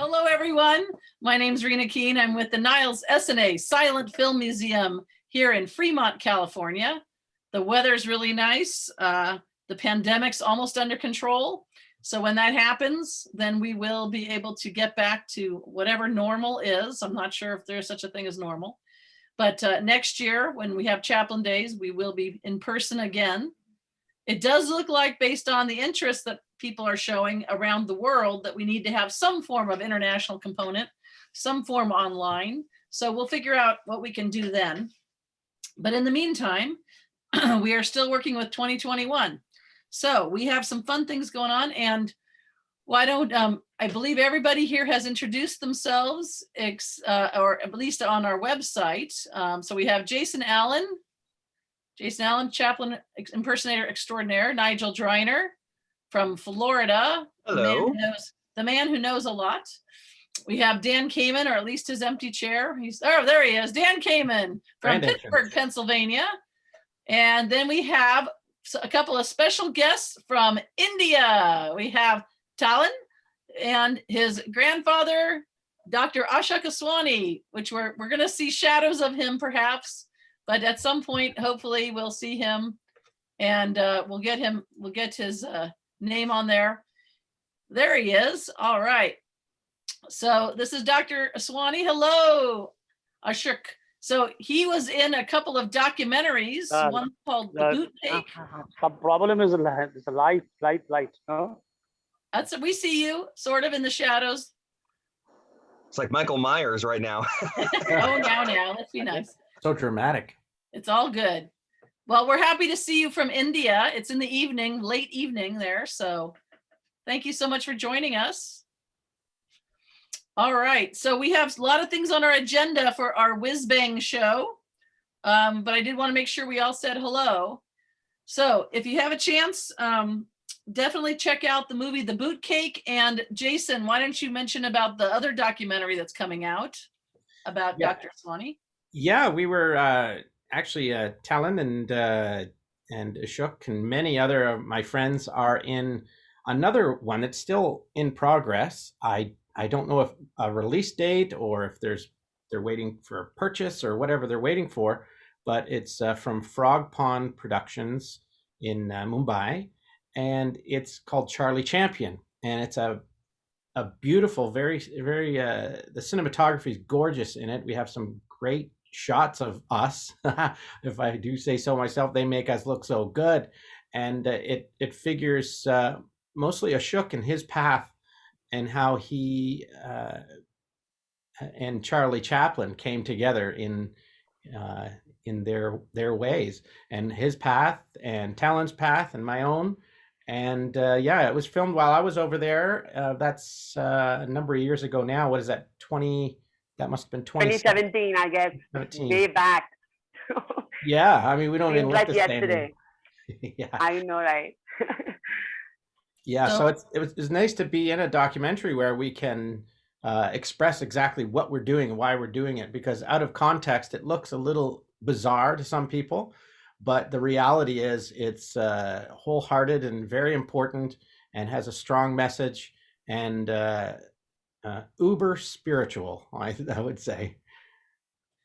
Hello, everyone. My name's Rena Kiehn. I'm with the Niles S&A Silent Film Museum here in Fremont, California. The weather's really nice. The pandemic's almost under control. So when that happens, then we will be able to get back to whatever normal is. I'm not sure if there's such a thing as normal. But next year, when we have Chaplin Days, we will be in person again. It does look like, based on the interest that people are showing around the world, that we need to have some form of international component, some form online. So we'll figure out what we can do then. But in the meantime, we are still working with 2021. So we have some fun things going on. And why don't, I believe everybody here has introduced themselves, or at least on our website. So we have Jason Allin, Chaplin impersonator extraordinaire, Nigel Dreiner from Florida. Hello. The man who knows a lot. We have Dan Kamin, or at least his empty chair. There he is, Dan Kamin from Pittsburgh, Pennsylvania. And then we have a couple of special guests from India. We have Talin and his grandfather, Dr. Ashok Aswani, which we're going to see shadows of him perhaps. But at some point, hopefully, we'll see him, and we'll get his name on there. There he is. All right. So this is Dr. Aswani. Hello, Ashok. So he was in a couple of documentaries, one called The Boot Cake. The problem is the light. No? That's we see you sort of in the shadows. It's like Michael Myers right now. Oh, now, let's be nice. So dramatic. It's all good. Well, we're happy to see you from India. It's in the evening, late evening there. So thank you so much for joining us. All right. So we have a lot of things on our agenda for our Whiz Bang show. But I did want to make sure we all said hello. So if you have a chance, definitely check out the movie The Boot Cake. And Jason, why don't you mention about the other documentary that's coming out about Dr. Aswani? Yeah, we were actually Talin and Ashok and many other of my friends are in another one that's still in progress. I don't know if a release date or if they're waiting for a purchase or whatever they're waiting for, but it's from Frog Pond Productions in Mumbai, and it's called Charlie Champion, and it's a beautiful, very the cinematography is gorgeous in it. We have some great shots of us, if I do say so myself. They make us look so good, and it figures mostly Ashok and his path and how he and Charlie Chaplin came together in their ways, and his path and Talin's path and my own. And it was filmed while I was over there. That's a number of years ago now. What is that? That must have been 2017, I guess. 17. Way back. Yeah, I mean, we don't even look the yesterday. same. Yeah, I know, right? yeah. So it's nice to be in a documentary where we can express exactly what we're doing and why we're doing it. Because out of context, it looks a little bizarre to some people, but the reality is it's wholehearted and very important and has a strong message and uber spiritual, I would say.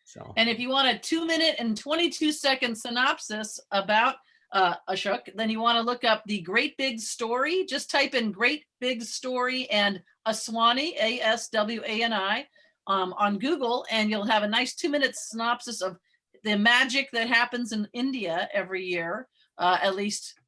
So, and if you want a 2-minute and 22-second synopsis about Ashok, then you want to look up The Great Big Story. Just type in Great Big Story and Aswani, Aswani, on Google, and you'll have a nice 2-minute synopsis of the magic that happens in India every year, at least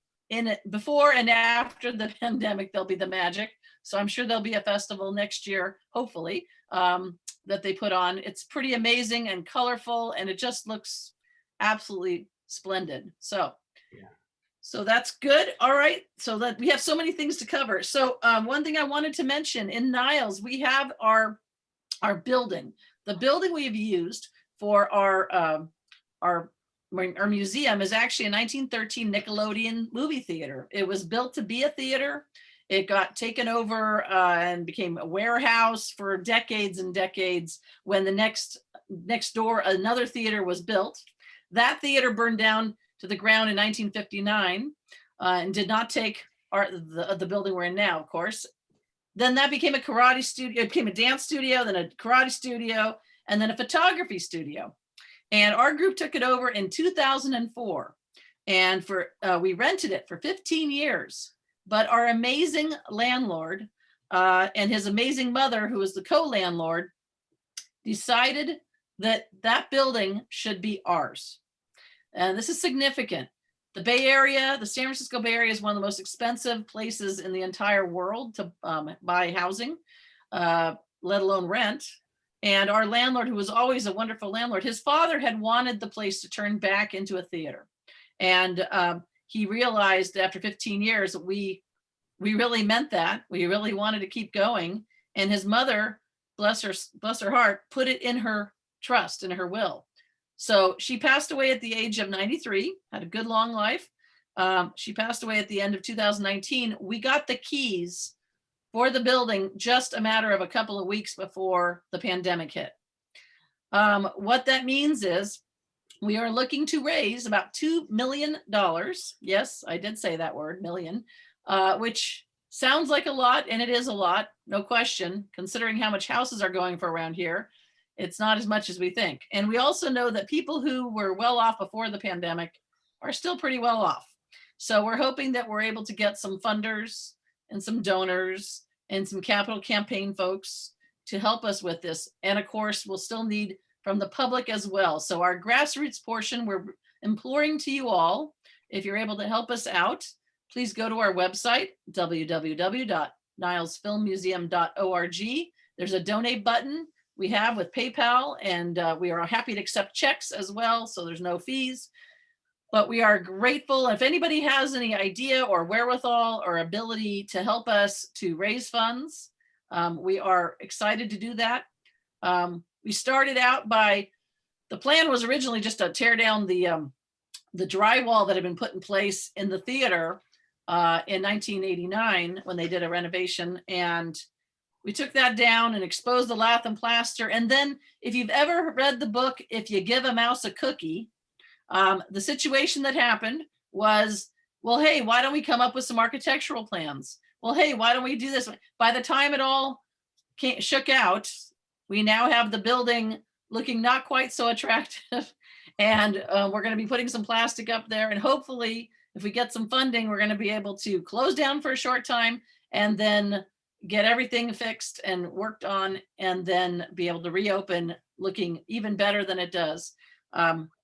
before and after the pandemic. There'll be the magic. So I'm sure there'll be a festival next year, hopefully, that they put on. It's pretty amazing and colorful, and it just looks absolutely splendid. So, So that's good. All right. So that we have so many things to cover. So one thing I wanted to mention, in Niles, we have our building. The building we've used for our museum is actually a 1913 Nickelodeon movie theater. It was built to be a theater. It got taken over and became a warehouse for decades and decades when the next door, another theater was built. That theater burned down to the ground in 1959 and did not take the building we're in now, of course. then that became a karate studio, it became a dance studio, then a karate studio, and then a photography studio. And our group took it over in 2004. And we rented it for 15 years. But our amazing landlord and his amazing mother, who was the co-landlord, decided that that building should be ours. And this is significant. The Bay Area, the San Francisco Bay Area, is one of the most expensive places in the entire world to buy housing, let alone rent. And our landlord, who was always a wonderful landlord, his father had wanted the place to turn back into a theater. And he realized after 15 years that we really meant that. We really wanted to keep going. And his mother, bless her heart, put it in her trust, in her will. So she passed away at the age of 93, had a good long life. She passed away at the end of 2019. We got the keys for the building just a matter of a couple of weeks before the pandemic hit. What that means is we are looking to raise about $2 million. Yes, I did say that word, million, which sounds like a lot, and it is a lot, no question, considering how much houses are going for around here. It's not as much as we think. And we also know that people who were well off before the pandemic are still pretty well off. So we're hoping that we're able to get some funders and some donors and some capital campaign folks to help us with this. And of course, we'll still need from the public as well. So our grassroots portion, we're imploring to you all, if you're able to help us out, please go to our website, www.nilesfilmmuseum.org. There's a donate button we have with PayPal, and we are happy to accept checks as well, so there's no fees. But we are grateful. If anybody has any idea or wherewithal or ability to help us to raise funds, we are excited to do that. We started out by, the plan was originally just to tear down the drywall that had been put in place in the theater in 1989 when they did a renovation. And we took that down and exposed the lath and plaster. And then if you've ever read the book, If You Give a Mouse a Cookie, the situation that happened was, well, hey, why don't we come up with some architectural plans? Well, hey, why don't we do this? By the time it all shook out, we now have the building looking not quite so attractive. And we're going to be putting some plastic up there. And hopefully, if we get some funding, we're going to be able to close down for a short time and then get everything fixed and worked on, and then be able to reopen looking even better than it does.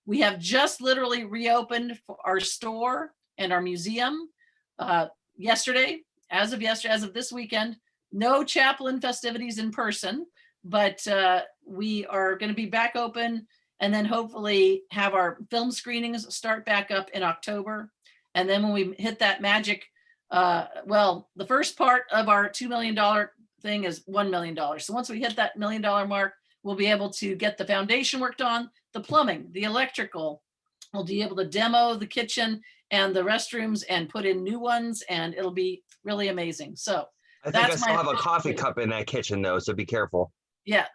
We have just literally reopened our store and our museum yesterday, as of this weekend. No Chaplin festivities in person, but we are going to be back open, and then hopefully have our film screenings start back up in October. And then when we hit that magic, well, the first part of our $2 million thing is $1 million. So once we hit that $1 million mark, we'll be able to get the foundation worked on, the plumbing, the electrical. We'll be able to demo the kitchen and the restrooms and put in new ones, and it'll be really amazing. So I think I still have a coffee cup in that kitchen though, so be careful. Yeah,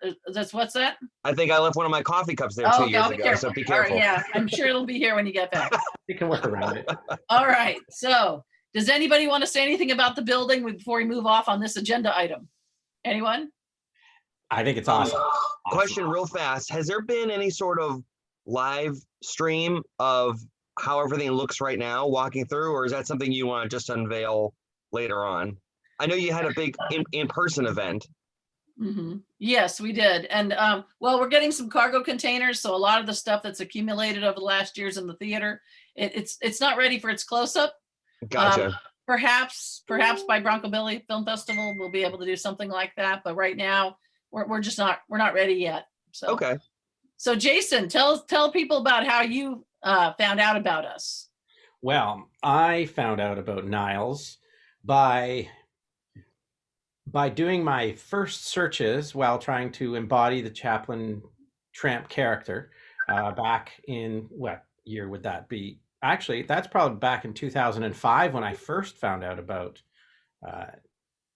what's that? I think I left one of my coffee cups there 2 years ago, so be careful. All right, yeah, I'm sure it'll be here when you get back. You can work around it. All right, so does anybody want to say anything about the building before we move off on this agenda item? Anyone? I think it's awesome. Question real fast. Has there been any sort of live stream of how everything looks right now walking through, or is that something you want to just unveil later on? I know you had a big in-person event. Mm-hmm. Yes, we did. And well, we're getting some cargo containers. So a lot of the stuff that's accumulated over the last years in the theater, it's not ready for its close-up. Gotcha. Perhaps by Bronco Billy Film Festival, we'll be able to do something like that. But right now, we're not ready yet. So okay. So Jason, tell people about how you found out about us. Well, I found out about Niles by doing my first searches while trying to embody the Chaplin tramp character back in, what year would that be? Actually, that's probably back in 2005 when I first found out about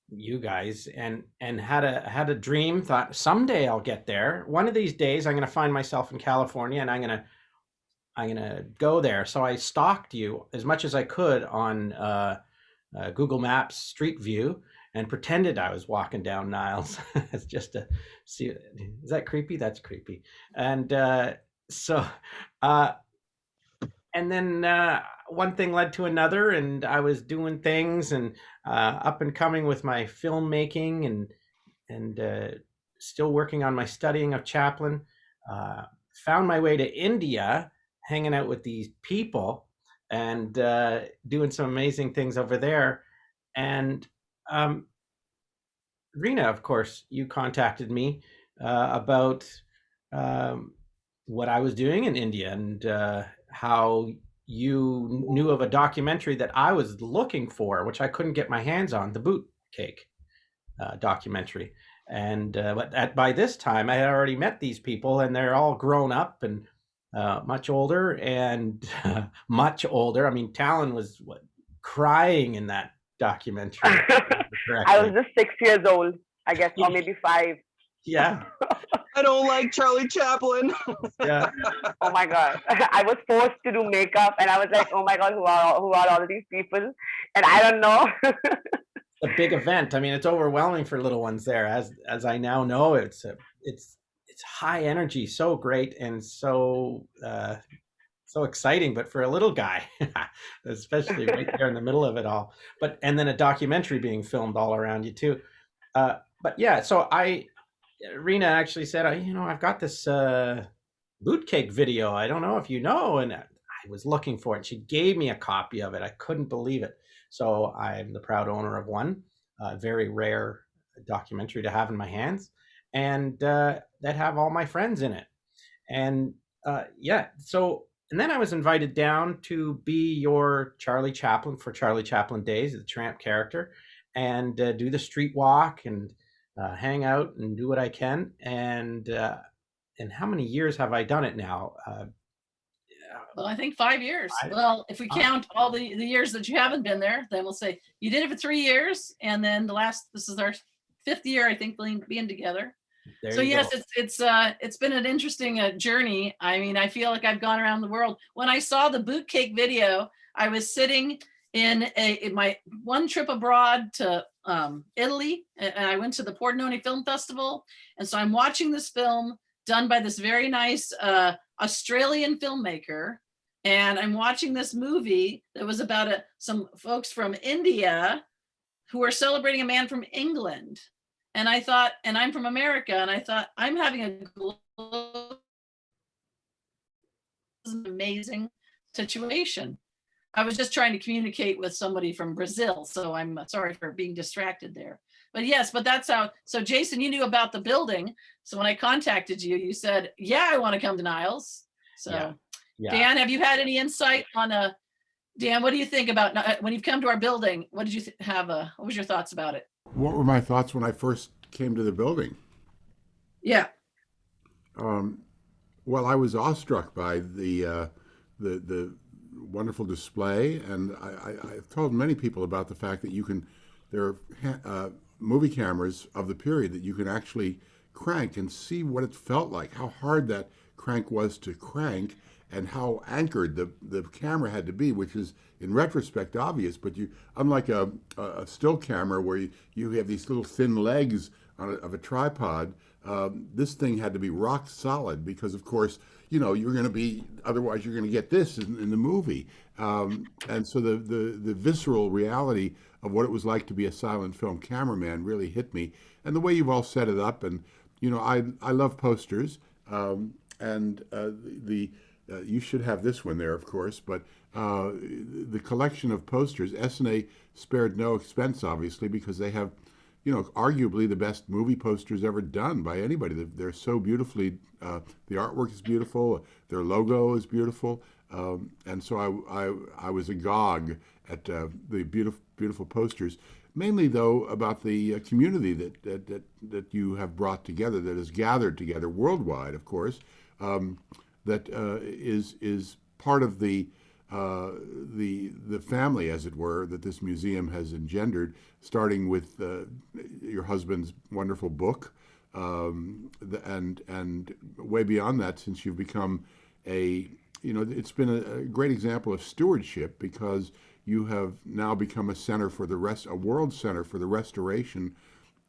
you guys, and had a dream, thought someday I'll get there. One of these days I'm going to find myself in California and I'm going to go there. So I stalked you as much as I could on Google Maps Street View, and pretended I was walking down Niles as just to see. Is that creepy? That's creepy. And so, uh, and then one thing led to another, and I was doing things and up and coming with my filmmaking and still working on my studying of Chaplin. Found my way to India, hanging out with these people and doing some amazing things over there. And Rena, of course, you contacted me about what I was doing in India and how you knew of a documentary that I was looking for, which I couldn't get my hands on, the Boot Cake documentary. And but by this time, I had already met these people, and they're all grown up and much older and much older. I mean, Talin was crying in that documentary. I was just 6 years old, I guess, or maybe 5. Yeah. I don't like Charlie Chaplin. Yeah. Oh my God. I was forced to do makeup, and I was like, oh my God, who are all these people? And I don't know. A big event. I mean, it's overwhelming for little ones there. As I now know, it's high energy, so great and so exciting. But for a little guy, especially right there in the middle of it all. And then a documentary being filmed all around you too. But yeah, so Rena actually said, I've got this boot cake video. I don't know if you know, and I was looking for it. She gave me a copy of it. I couldn't believe it. So I'm the proud owner of one, very rare documentary to have in my hands, and that have all my friends in it. And and then I was invited down to be your Charlie Chaplin for Charlie Chaplin Days, the tramp character, and do the street walk and hang out and do what I can. And how many years have I done it now? Well, I think 5 years. Well, if we count all the years that you haven't been there, then we'll say you did it for 3 years, and then this is our 5th year, I think, being together. So yes, it's been an interesting journey. I mean, I feel like I've gone around the world. When I saw the boot cake video, I was sitting in my one trip abroad to Italy, and I went to the Pordenone Film Festival, and so I'm watching this film done by this very nice Australian filmmaker, and I'm watching this movie that was about some folks from India who were celebrating a man from England. And I thought, and I'm from America, and I thought, I'm having an amazing situation. I was just trying to communicate with somebody from Brazil, so I'm sorry for being distracted there. But yes, but that's how. So Jason, you knew about the building. So when I contacted you, you said, yeah, I want to come to Niles. So yeah. Dan, have you had any insight on Dan, what do you think about when you've come to our building? What did you have? What was your thoughts about it? What were my thoughts when I first came to the building? Yeah. Well, I was awestruck by the wonderful display, and I've told many people about the fact that there are movie cameras of the period that you can actually crank and see what it felt like, how hard that crank was to crank, and how anchored the camera had to be, which is in retrospect obvious, but unlike a still camera where you have these little thin legs of a tripod, this thing had to be rock solid because, of course, you're going to be, otherwise you're going to get this in the movie. And so the visceral reality of what it was like to be a silent film cameraman really hit me. And the way you've all set it up, and I love posters, and you should have this one there, of course, but the collection of posters, SNA spared no expense, obviously, because they have, arguably the best movie posters ever done by anybody. They're so beautifully, the artwork is beautiful, their logo is beautiful, and so I was agog at the beautiful posters. Mainly, though, about the community that you have brought together, that has gathered together worldwide, of course, that is part of the family, as it were, that this museum has engendered, starting with your husband's wonderful book, and way beyond that, since you've become a it's been a great example of stewardship because you have now become a world center for the restoration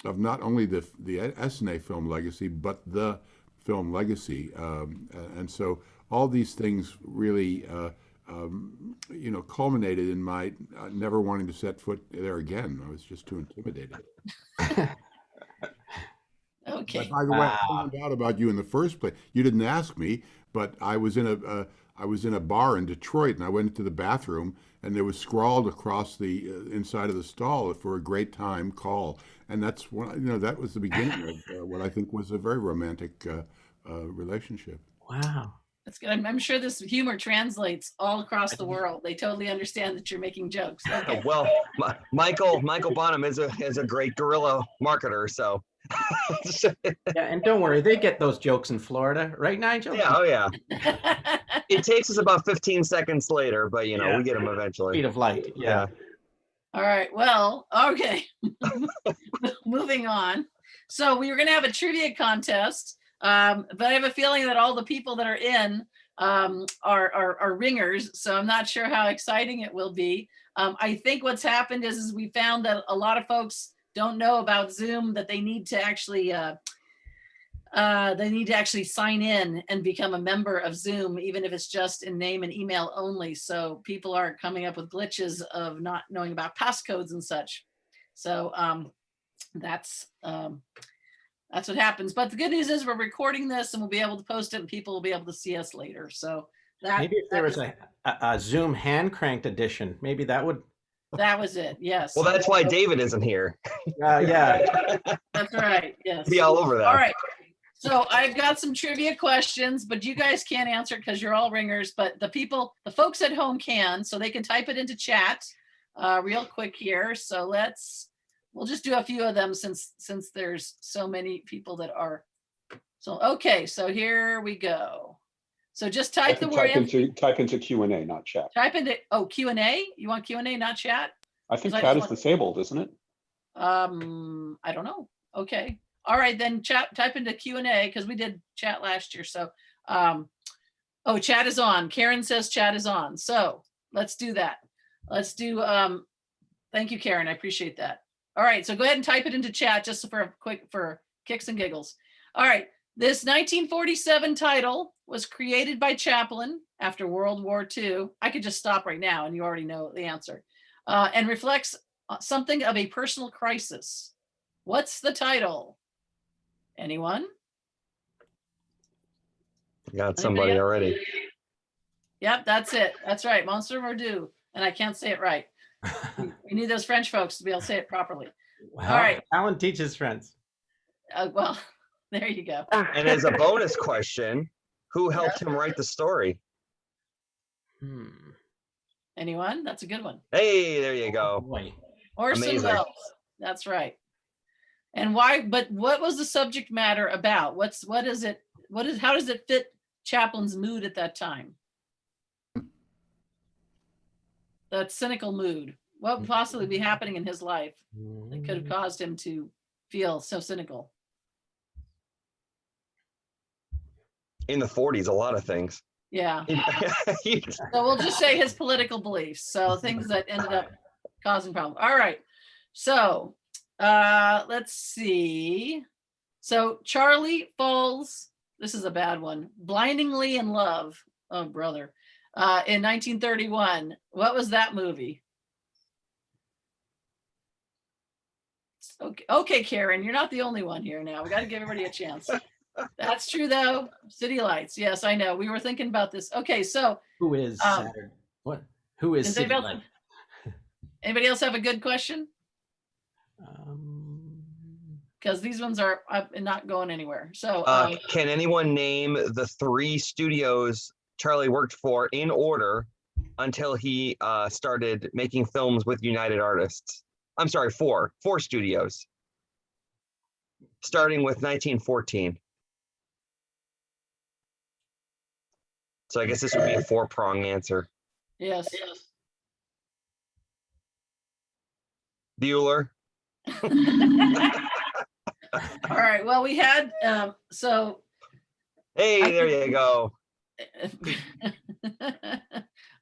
of not only the SNA film legacy, but the film legacy. And so all these things really, culminated in my never wanting to set foot there again. I was just too intimidated. Okay. But by the way, I found out about you in the first place. You didn't ask me, but I was in a bar in Detroit, and I went into the bathroom, and there was scrawled across the inside of the stall for a great time call, and that's that was the beginning of what I think was a very romantic relationship. Wow. That's good. I'm sure this humor translates all across the world. They totally understand that you're making jokes. Okay. Well, Michael Bonham is a great guerrilla marketer, so. Yeah, and don't worry, they get those jokes in Florida, right, Nigel? Yeah, oh yeah. It takes us about 15 seconds later, but we get them eventually. Speed of light. Yeah. All right. Well, okay. Moving on. So we were going to have a trivia contest, but I have a feeling that all the people that are in are ringers. So I'm not sure how exciting it will be. I think what's happened is we found that a lot of folks don't know about Zoom, that they need to actually sign in and become a member of Zoom, even if it's just in name and email only. So people are coming up with glitches of not knowing about passcodes and such. So that's what happens. But the good news is we're recording this and we'll be able to post it and people will be able to see us later. So maybe if there was a Zoom hand cranked edition, maybe that would. That was it. Yes. Well, that's why David isn't here. Yeah. That's right. Yes. Be all over that. All right. So I've got some trivia questions, but you guys can't answer because you're all ringers. But the folks at home can, so they can type it into chat real quick here. So we'll just do a few of them since there's so many people that are. So okay. So here we go. So just type the word type into Q&A, not chat. Type into Q&A. You want Q&A, not chat? I think chat is disabled, isn't it? I don't know. Okay. All right, then type into Q&A because we did chat last year. So chat is on. Karen says chat is on. So let's do that. Let's do thank you, Karen. I appreciate that. All right, so go ahead and type it into chat just for kicks and giggles. All right. This 1947 title was created by Chaplin after World War II. I could just stop right now and you already know the answer. And reflects something of a personal crisis. What's the title? Anyone? Got somebody already. Yep, that's it. That's right. Monsieur Mordu. And I can't say it right. We need those French folks to be able to say it properly. Wow. All right. Alan teaches French. Well, there you go. And as a bonus question, who helped him write the story? Anyone? That's a good one. Hey, there you go. Orson Welles. That's right. And why? But what was the subject matter about? How does it fit Chaplin's mood at that time? That cynical mood. What would possibly be happening in his life that could have caused him to feel so cynical? In the 40s, a lot of things. Yeah. So we'll just say his political beliefs. So things that ended up causing problems. All right. So let's see. So Charlie falls, this is a bad one, blindingly in love. Oh, brother. In 1931. What was that movie? Okay, Karen, you're not the only one here now. We got to give everybody a chance. That's true, though. City Lights. Yes, I know. We were thinking about this. Okay, so who is Saturn? What? Who is City Lights? Anybody else have a good question? Because these ones are not going anywhere. So, can anyone name the 3 studios Charlie worked for in order until he started making films with United Artists? I'm sorry, 4 studios, starting with 1914. So I guess this would be a 4-prong answer. Yes. Bueller. All right. Well, we had so. Hey, there you go.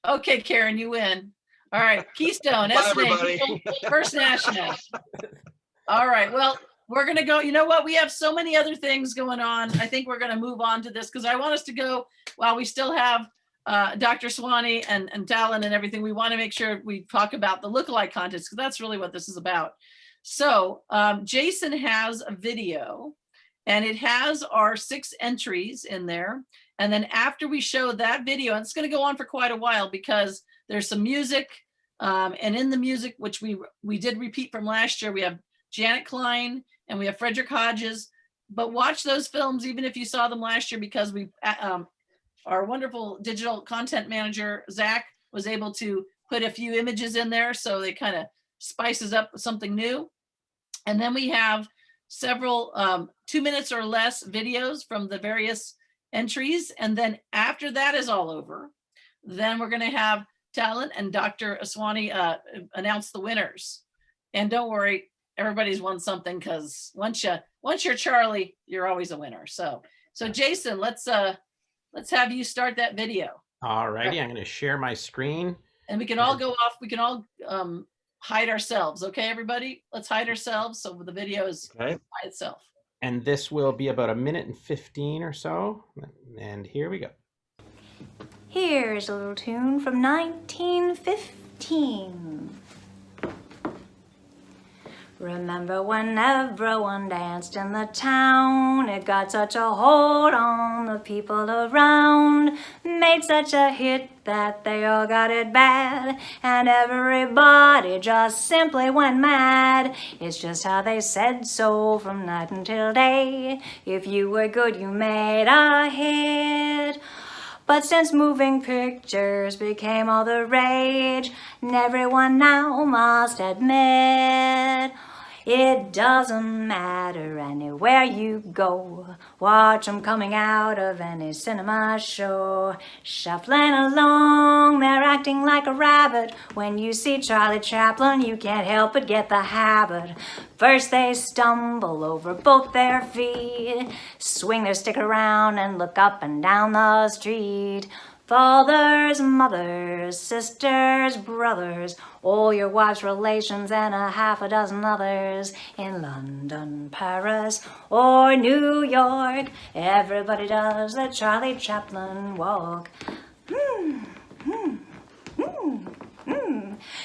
Okay, Karen, you win. All right, Keystone, Bye, everybody. First National. All right, well, we're gonna go, you know what? We have so many other things going on. I think we're gonna move on to this because I want us to go while we still have Dr. Aswani and Talin and everything. We want to make sure we talk about the lookalike contest because that's really what this is about. So Jason has a video and it has our 6 entries in there. And then after we show that video, and it's going to go on for quite a while because there's some music, and in the music, which we did repeat from last year, we have Janet Klein and we have Frederick Hodges. But watch those films even if you saw them last year because we, our wonderful digital content manager Zach was able to put a few images in there, so they kind of spices up something new. And then we have several 2 minutes or less videos from the various entries. And then after that is all over, then we're going to have Talin and Dr. Aswani announce the winners. And don't worry, everybody's won something because once you're Charlie, you're always a winner. So Jason, let's have you start that video. All righty, I'm going to share my screen. And we can all go off. We can all hide ourselves. Okay, everybody, let's hide ourselves so the video is by itself. And this will be about 1:15 or so. And here we go. Here's a little tune from 1915. Remember when everyone danced in the town? It got such a hold on the people around, made such a hit that they all got it bad, and everybody just simply went mad. It's just how they said so from night until day. If you were good, you made a hit. But since moving pictures became all the rage, and everyone now must admit, it doesn't matter anywhere you go. Watch them coming out of any cinema show. Shuffling along, they're acting like a rabbit. When you see Charlie Chaplin, you can't help but get the habit. First they stumble over both their feet, swing their stick around and look up and down the street. Fathers, mothers, sisters, brothers, all your wife's relations and a half a dozen others. In London, Paris, or New York, everybody does the Charlie Chaplin walk.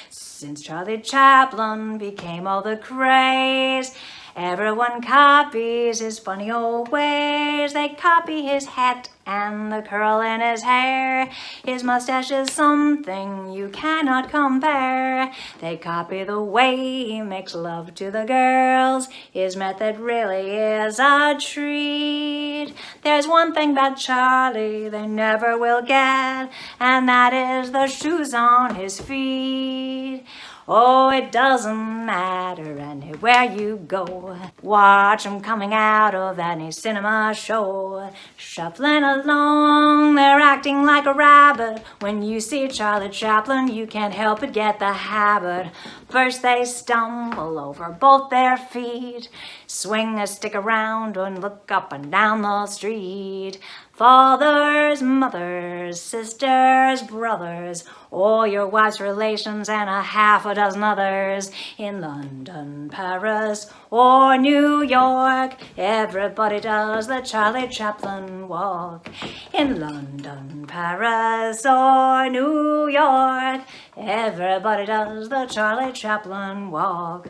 Since Charlie Chaplin became all the craze, everyone copies his funny old ways. They copy his hat and the curl in his hair. His mustache is something you cannot compare. They copy the way he makes love to the girls. His method really is a treat. There's one thing about Charlie they never will get, and that is the shoes on his feet. Oh, it doesn't matter anywhere you go. Watch them coming out of any cinema show. Shuffling along, they're acting like a rabbit. When you see Charlie Chaplin, you can't help but get the habit. First they stumble over both their feet, swing a stick around and look up and down the street. Fathers, mothers, sisters, brothers, all your wife's relations and a half a dozen others. In London, Paris, or New York, everybody does the Charlie Chaplin walk. In London, Paris, or New York, everybody does the Charlie Chaplin walk.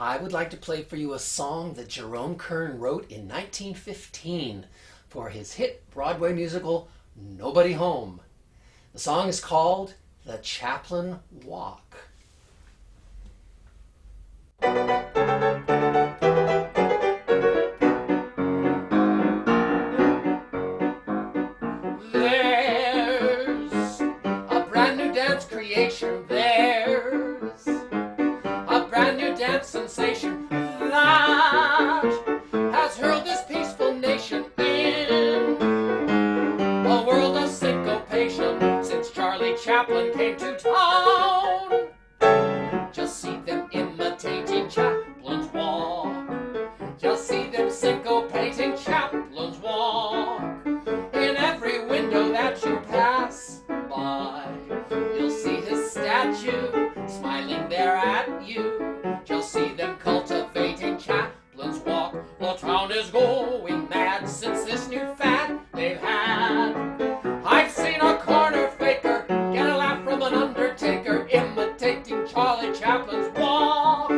I would like to play for you a song that Jerome Kern wrote in 1915 for his hit Broadway musical, Nobody Home. The song is called The Chaplin Walk. There's a brand new dance creation. There's a brand new dance sensation that has hurled this peaceful nation in a world of syncopation since Charlie Chaplin came to town. Just see them imitating Chaplin's walk. Just see them syncopating Chaplin's walk. In every window that you pass by, you'll see his statue smiling there at you. Just see them cultivating Chaplin's walk. The town is going mad since this new fad they've had. I've seen a corner faker get a laugh from an undertaker imitating Charlie Chaplin's walk.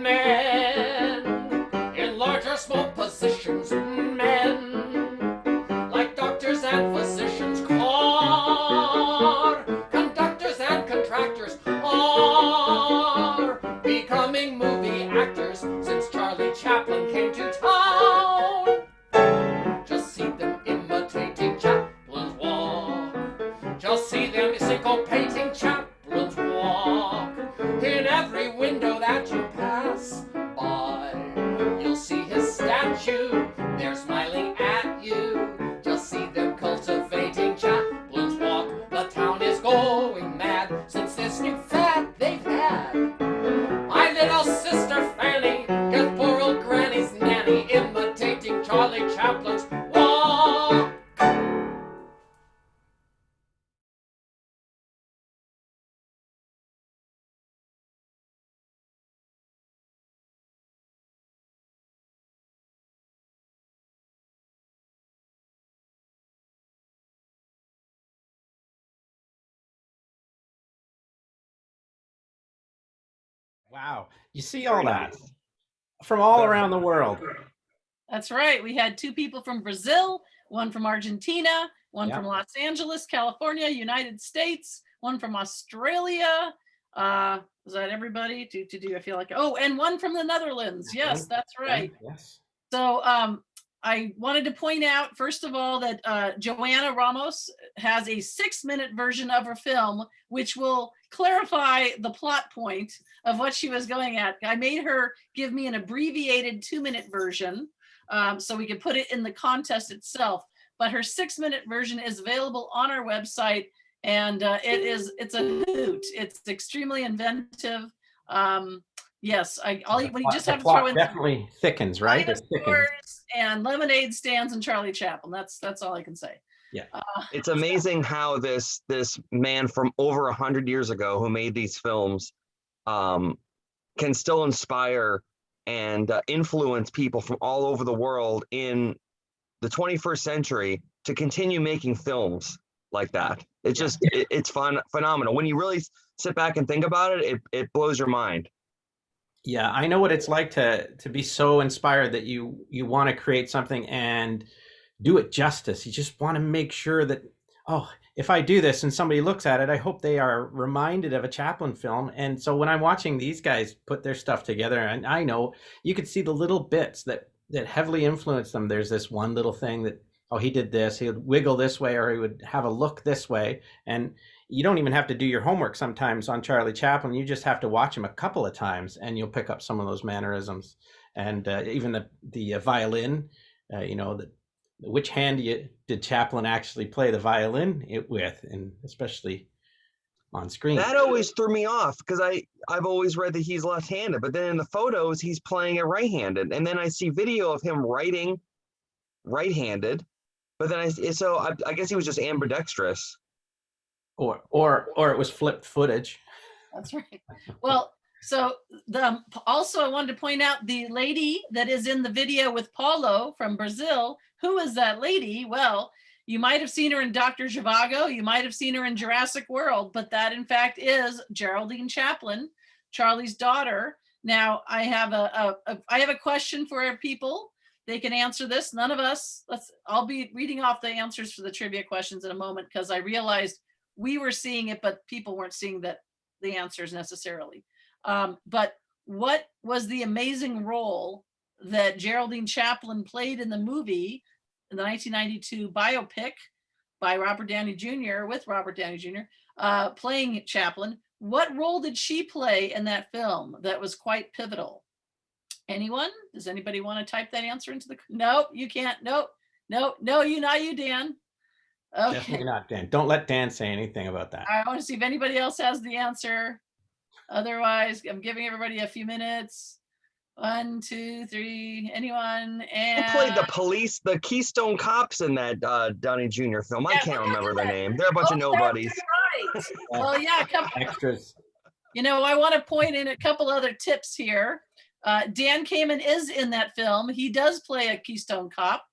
Men in large or small positions, men like doctors and physicians, car conductors and contractors are becoming movie actors since Charlie Chaplin came to town. Just see them imitating Chaplin's walk. Just see them syncopating Chaplin's walk. In every window that you pass by, you'll see his statue there smiling at you. Just see them cultivating Chaplin's walk. The town is going mad since this new fad they've had. My little sister Fanny gets poor old Granny's nanny imitating Charlie Chaplin's walk. Wow. You see all that from all around the world. That's right. We had two people from Brazil, one from Argentina, one from Los Angeles, California, United States, one from Australia. Was that everybody? I feel like, oh, and one from the Netherlands. Yes, that's right. Yes. So I wanted to point out, first of all, that Joanna Ramos has a 6-minute version of her film, which will clarify the plot point of what she was going at. I made her give me an abbreviated 2-minute version so we could put it in the contest itself. But her 6-minute version is available on our website, and it's a hoot. It's extremely inventive. Yes, we just have to throw in definitely thickens, right? It thickens. And lemonade stands and Charlie Chaplin. That's all I can say. Yeah, it's amazing how this man from over 100 years ago who made these films can still inspire and influence people from all over the world in the 21st century to continue making films like that. It's just it's phenomenal. When you really sit back and think about it, it blows your mind. Yeah, I know what it's like to be so inspired that you want to create something and do it justice. You just want to make sure that, oh, if I do this and somebody looks at it, I hope they are reminded of a Chaplin film. And so when I'm watching these guys put their stuff together, and I know you could see the little bits that heavily influence them. There's this one little thing that, oh, he did this, he would wiggle this way, or he would have a look this way. And you don't even have to do your homework sometimes on Charlie Chaplin. You just have to watch him a couple of times and you'll pick up some of those mannerisms. And even the violin, that which hand did Chaplin actually play the violin with, and especially on screen. That always threw me off because I've always read that he's left-handed, but then in the photos he's playing it right-handed, and then I see video of him writing right-handed, but then I guess he was just ambidextrous. Or it was flipped footage. That's right. Well, so also I wanted to point out the lady that is in the video with Paulo from Brazil. Who is that lady? Well, you might have seen her in Dr. Zhivago. You might have seen her in Jurassic World, but that in fact is Geraldine Chaplin, Charlie's daughter. Now I have a question for our people. They can answer this. None of us. I'll be reading off the answers for the trivia questions in a moment because I realized we were seeing it, but people weren't seeing the answers necessarily. But what was the amazing role that Geraldine Chaplin played in the movie, in the 1992 biopic by Robert Downey Jr. with Robert Downey Jr. Playing Chaplin? What role did she play in that film that was quite pivotal? Anyone? Does anybody want to type that answer into the? Nope, you can't. Nope, no, you, not you, Dan. Okay. Definitely not Dan. Don't let Dan say anything about that. I want to see if anybody else has the answer. Otherwise, I'm giving everybody a few minutes. 1, 2, 3. Anyone? And who played the police, the Keystone Cops in that Downey Jr. film? I can't remember their name. They're a bunch of nobodies. Right. Well, yeah, a couple extras. You know, I want to point in a couple other tips here. Dan Kamin is in that film. He does play a Keystone Cop,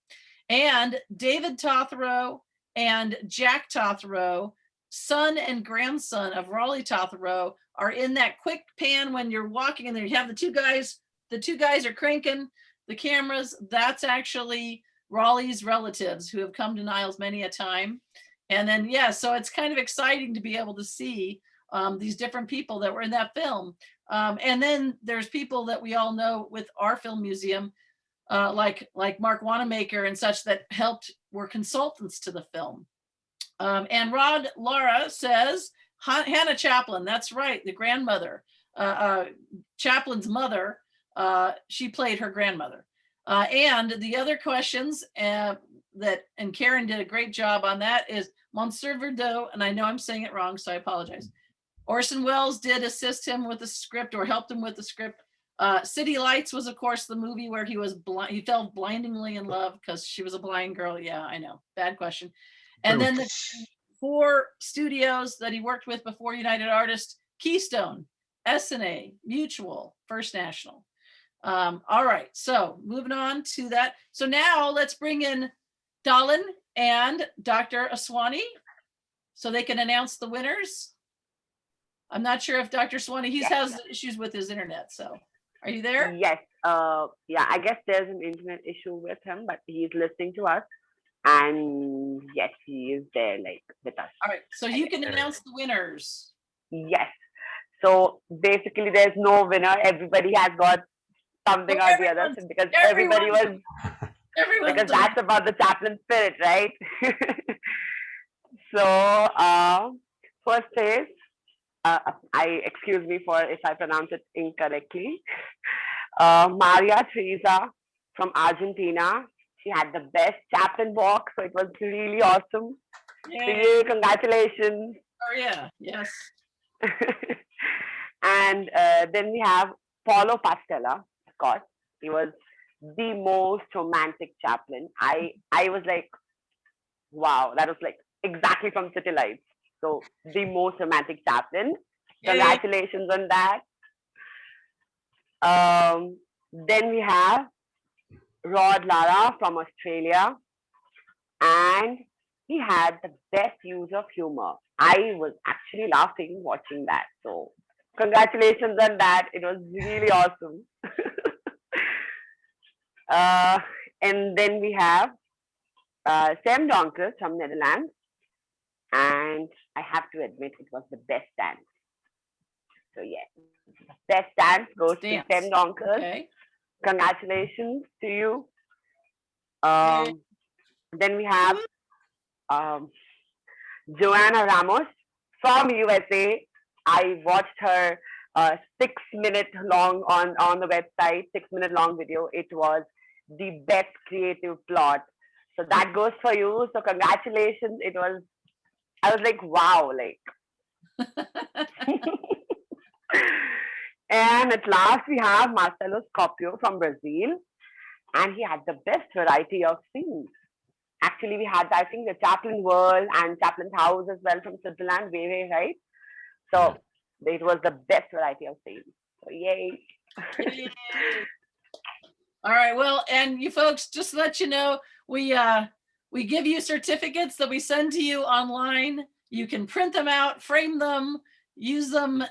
and David Tothrow and Jack Tothrow, son and grandson of Raleigh Tothrow, are in that quick pan when you're walking and there you have the two guys are cranking the cameras. That's actually Raleigh's relatives who have come to Niles many a time. And then, yeah, so it's kind of exciting to be able to see these different people that were in that film. And then there's people that we all know with our film museum, like Mark Wanamaker and such, that were consultants to the film. And Rod Lara says, Hannah Chaplin, that's right, the grandmother, Chaplin's mother, she played her grandmother. And the other questions and Karen did a great job on that, is Monsieur Verdot, and I know I'm saying it wrong, so I apologize. Orson Welles did assist him with the script, or helped him with the script. City Lights was, of course, the movie where he fell blindingly in love because she was a blind girl. Yeah, I know, bad question. And then the 4 studios that he worked with before United Artists: Keystone, SNA, Mutual, First National. All right, so moving on to that. So now let's bring in Talin and Dr. Aswani so they can announce the winners. I'm not sure if Dr. Aswani, he has issues with his internet, so are you there? Yes, yeah, I guess there's an internet issue with him, but he's listening to us. And yes, he is there, like, with us. All right, so you can announce the winners. Yes. So basically, there's no winner. Everybody has got something or the other, because everybody was, because that's about the Chaplin spirit, right? So first is, excuse me for if I pronounce it incorrectly, Maria Teresa from Argentina. She had the best Chaplin box, so it was really awesome. Yay. Congratulations. Oh yeah, yes. And then we have Paulo Pastella, of course. He was the most romantic Chaplin. I was like, wow, that was like exactly from City Lights. So the most romantic Chaplin. Congratulations on that. Then we have Rod Lara from Australia, and he had the best use of humor. I was actually laughing watching that. So congratulations on that. It was really awesome. And then we have Sam Donkers from Netherlands, and I have to admit it was the best dance. So yeah, best dance goes to Sam Donkers. Okay. Congratulations to you. Then we have Joanna Ramos from USA. I watched her 6-minute long on the website, 6-minute long video. It was the best creative plot So that goes for you. So congratulations. I was like, wow, like. And at last we have Marcelo Scopio from Brazil, and he had the best variety of scenes. Actually, we had, I think, the Chaplin World and Chaplin's House as well from Switzerland, right? So it was the best variety of scenes. So yay. Yay. All right, well, and you folks, just to let you know, we give you certificates that we send to you online. You can print them out, frame them, use them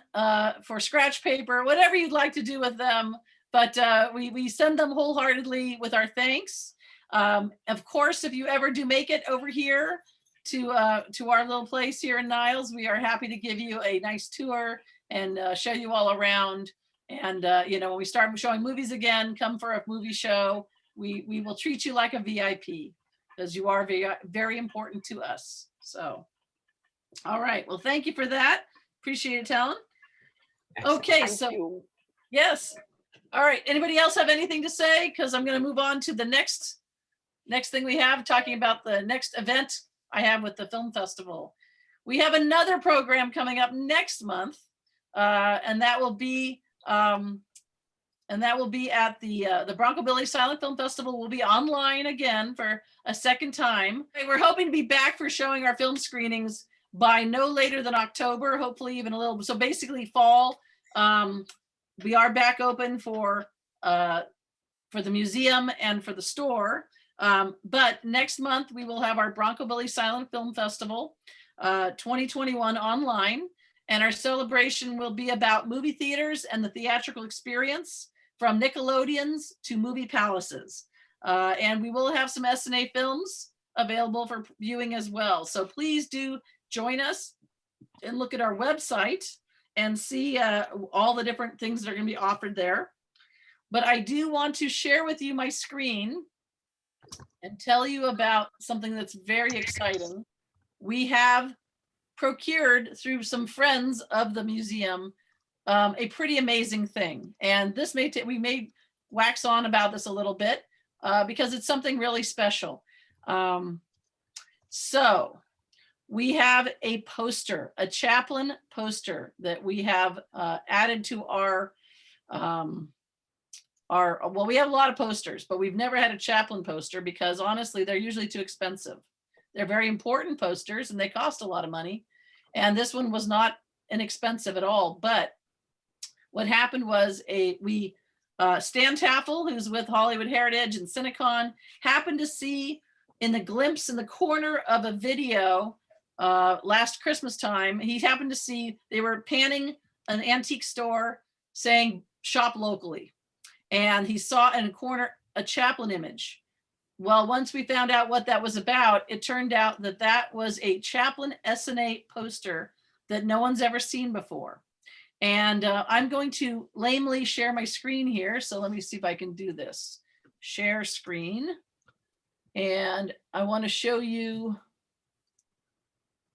for scratch paper, whatever you'd like to do with them. But we send them wholeheartedly with our thanks. Of course, if you ever do make it over here to our little place here in Niles, we are happy to give you a nice tour and show you all around. And when we start showing movies again, come for a movie show. We will treat you like a VIP because you are very, very important to us. So, all right. Well, thank you for that. Appreciate it, Talin. Okay, so yes. All right. Anybody else have anything to say? Because I'm going to move on to the next thing we have, talking about the next event I have with the film festival. We have another program coming up next month, and that will be at the Bronco Billy Silent Film Festival. Will be online again for a second time. We're hoping to be back for showing our film screenings by no later than October, hopefully even a little. So basically fall. We are back open for the museum and for the store. But next month we will have our Bronco Billy Silent Film Festival 2021 online. And our celebration will be about movie theaters and the theatrical experience, from Nickelodeons to movie palaces. And we will have some SNA films available for viewing as well. So please do join us and look at our website and see all the different things that are going to be offered there. But I do want to share with you my screen and tell you about something that's very exciting. We have procured through some friends of the museum a pretty amazing thing, and this we may wax on about this a little bit because it's something really special. So we have a poster, a Chaplin poster that we have added to our well, we have a lot of posters, but we've never had a Chaplin poster because honestly they're usually too expensive. They're very important posters and they cost a lot of money. And this one was not inexpensive at all. But what happened was Stan Taffel, who's with Hollywood Heritage and Cinecon, happened to see in the glimpse in the corner of a video last Christmas time, he happened to see they were panning an antique store saying shop locally. And he saw in a corner a Chaplin image. Well, once we found out what that was about, it turned out that that was a Chaplin SNA poster that no one's ever seen before. And I'm going to lamely share my screen here. So let me see if I can do this. Share screen. And I want to show you,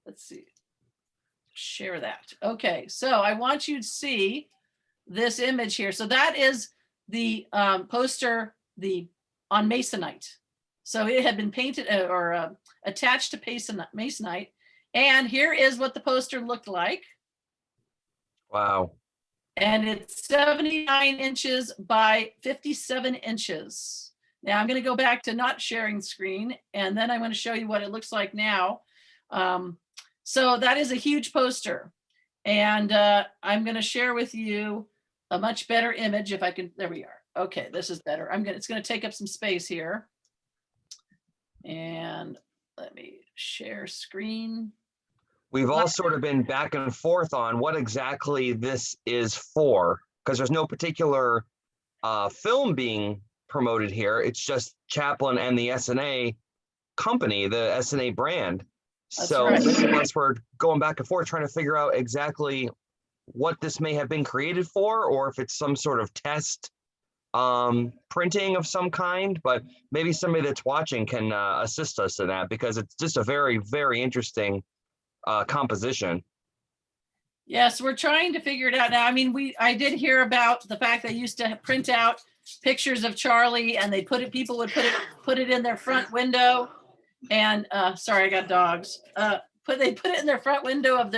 let's see, share that. Okay, so I want you to see this image here. So that is the poster on Masonite. So it had been painted or attached to Masonite. And here is what the poster looked like. Wow. And it's 79 inches by 57 inches. Now I'm going to go back to not sharing screen, and then I'm going to show you what it looks like now. So that is a huge poster. And I'm going to share with you a much better image if I can. There we are. Okay, this is better. It's going to take up some space here. And let me share screen. We've all sort of been back and forth on what exactly this is for, because there's no particular film being promoted here. It's just Chaplin and the SNA company, the SNA brand. That's so right. many of us were going back and forth trying to figure out exactly what this may have been created for, or if it's some sort of test printing of some kind. But maybe somebody that's watching can assist us in that, because it's just a very, very interesting composition. Yes, we're trying to figure it out now. I mean, I did hear about the fact they used to print out pictures of Charlie, and they people would put it in their front window and sorry, I got dogs. They put it in their front window of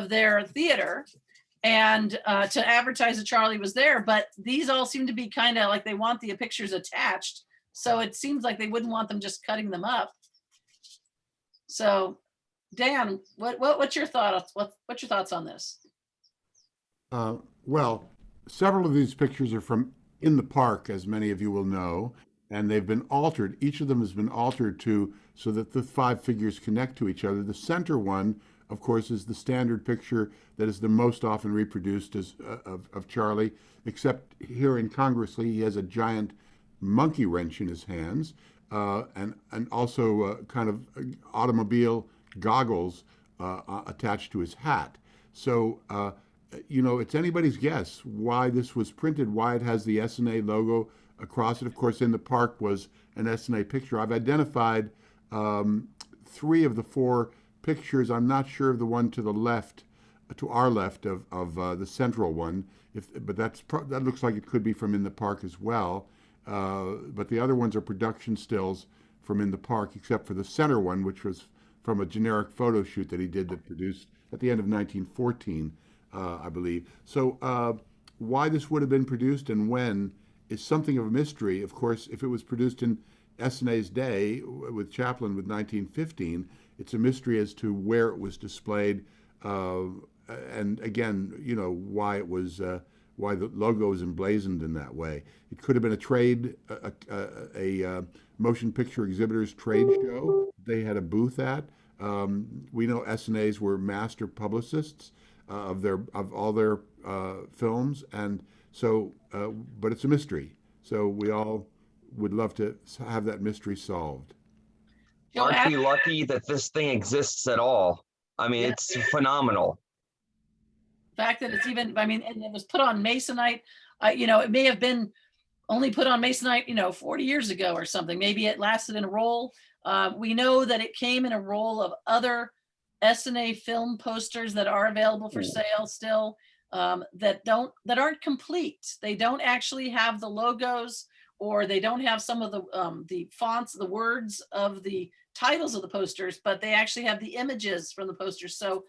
their theater, and to advertise that Charlie was there. But these all seem to be kind of like they want the pictures attached, so it seems like they wouldn't want them just cutting them up. So, Dan, what's your thoughts? What's your thoughts on this? Well, several of these pictures are from in the park, as many of you will know, and they've been altered. Each of them has been altered so that the 5 figures connect to each other. The center one, of course, is the standard picture that is the most often reproduced of Charlie, except here incongruously, he has a giant monkey wrench in his hands, and also kind of automobile goggles attached to his hat. So, it's anybody's guess why this was printed, why it has the SNA logo across it. Of course, in the park was an SNA picture. I've identified 3 of the 4 pictures. I'm not sure of the one to the left, to our left of the central one, but that looks like it could be from in the park as well. But the other ones are production stills from in the park, except for the center one, which was from a generic photo shoot that he did that produced at the end of 1914, I believe. So why this would have been produced and when is something of a mystery. Of course, if it was produced in SNA's day with Chaplin with 1915, it's a mystery as to where it was displayed, and again, why it was why the logo is emblazoned in that way. It could have been a trade, a motion picture exhibitors trade show they had a booth at. We know SNAs were master publicists of all their films, and so, but it's a mystery. So we all would love to have that mystery solved. Aren't we lucky that this thing exists at all? I mean, Yeah. It's phenomenal. The fact that it's even, and it was put on Masonite, it may have been only put on Masonite, 40 years ago or something. Maybe it lasted in a roll. We know that it came in a roll of other SNA film posters that are available for sale still, that aren't complete. They don't actually have the logos, or they don't have some of the fonts, the words of the titles of the posters, but they actually have the images from the posters. So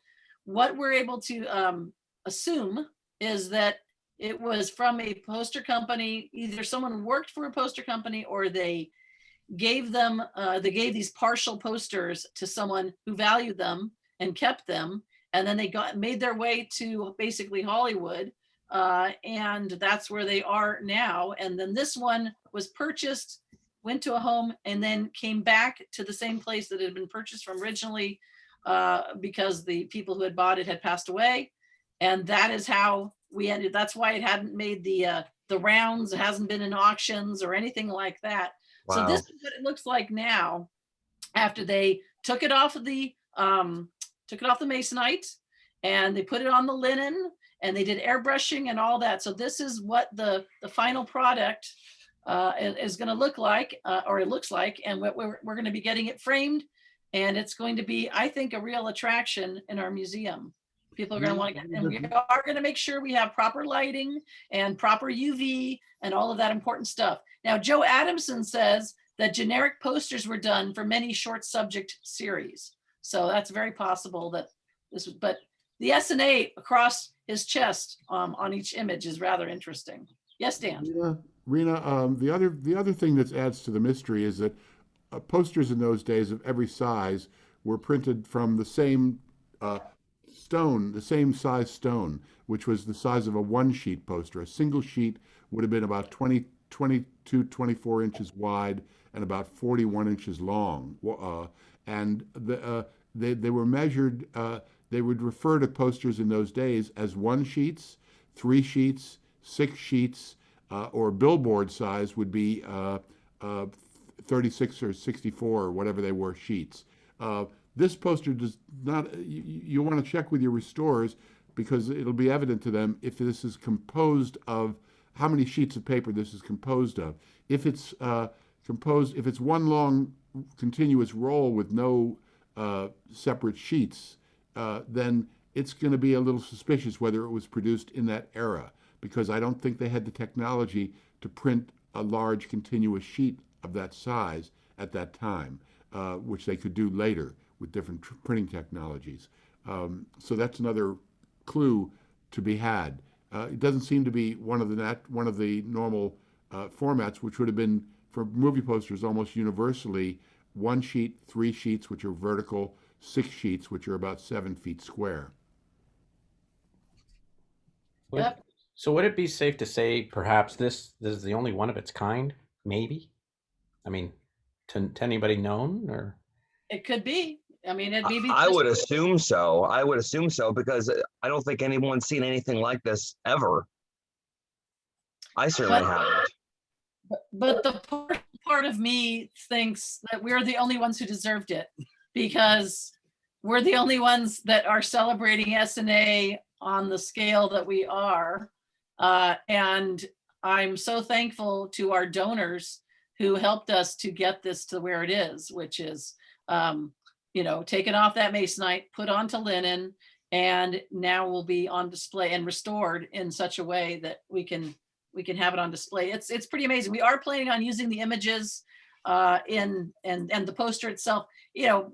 what we're able to assume is that it was from a poster company. Either someone worked for a poster company, or they gave these partial posters to someone who valued them and kept them, and then they made their way to basically Hollywood, and that's where they are now. And then this one was purchased, went to a home, and then came back to the same place that it had been purchased from originally, because the people who had bought it had passed away. And that is how we ended. That's why it hadn't made the rounds. It hasn't been in auctions or anything like that. Wow. So this is what it looks like now, after they took it off of the Masonite, and they put it on the linen, and they did airbrushing and all that. So this is what the final product is going to look like, or it looks like, and we're going to be getting it framed, and it's going to be, I think, a real attraction in our museum. People are going to want to get, and we are going to make sure we have proper lighting and proper UV and all of that important stuff. Now, Joe Adamson says that generic posters were done for many short subject series. So that's very possible that this, but the SNA across his chest on each image is rather interesting. Yes, Dan. Rena, the other thing that adds to the mystery is that posters in those days of every size were printed from the same stone, the same size stone, which was the size of a one-sheet poster. A single sheet would have been about 22, 24 inches wide and about 41 inches long. And they were measured, they would refer to posters in those days as 1 sheets, 3 sheets, 6 sheets, or billboard size would be 36 or 64 or whatever they were sheets. This poster does not, you want to check with your restorers, because it'll be evident to them if this is composed of, how many sheets of paper this is composed of. If it's if it's one long continuous roll with no separate sheets, then it's going to be a little suspicious whether it was produced in that era, because I don't think they had the technology to print a large continuous sheet of that size at that time. which they could do later with different printing technologies. So that's another clue to be had. It doesn't seem to be one of the normal formats, which would have been for movie posters almost universally 1 sheet, 3 sheets, which are vertical, 6 sheets, which are about 7 feet square. Yep. So would it be safe to say perhaps this is the only one of its kind? Maybe. I mean, to anybody known, or It could be. I mean, it maybe. I would assume so. I would assume so because I don't think anyone's seen anything like this ever. I certainly haven't. But the part of me thinks that we're the only ones who deserved it, because we're the only ones that are celebrating SNA on the scale that we are. And I'm so thankful to our donors who helped us to get this to where it is, which is, taken off that masonite, put onto linen, and now will be on display and restored in such a way that we can have it on display. It's pretty amazing. We are planning on using the images and the poster itself,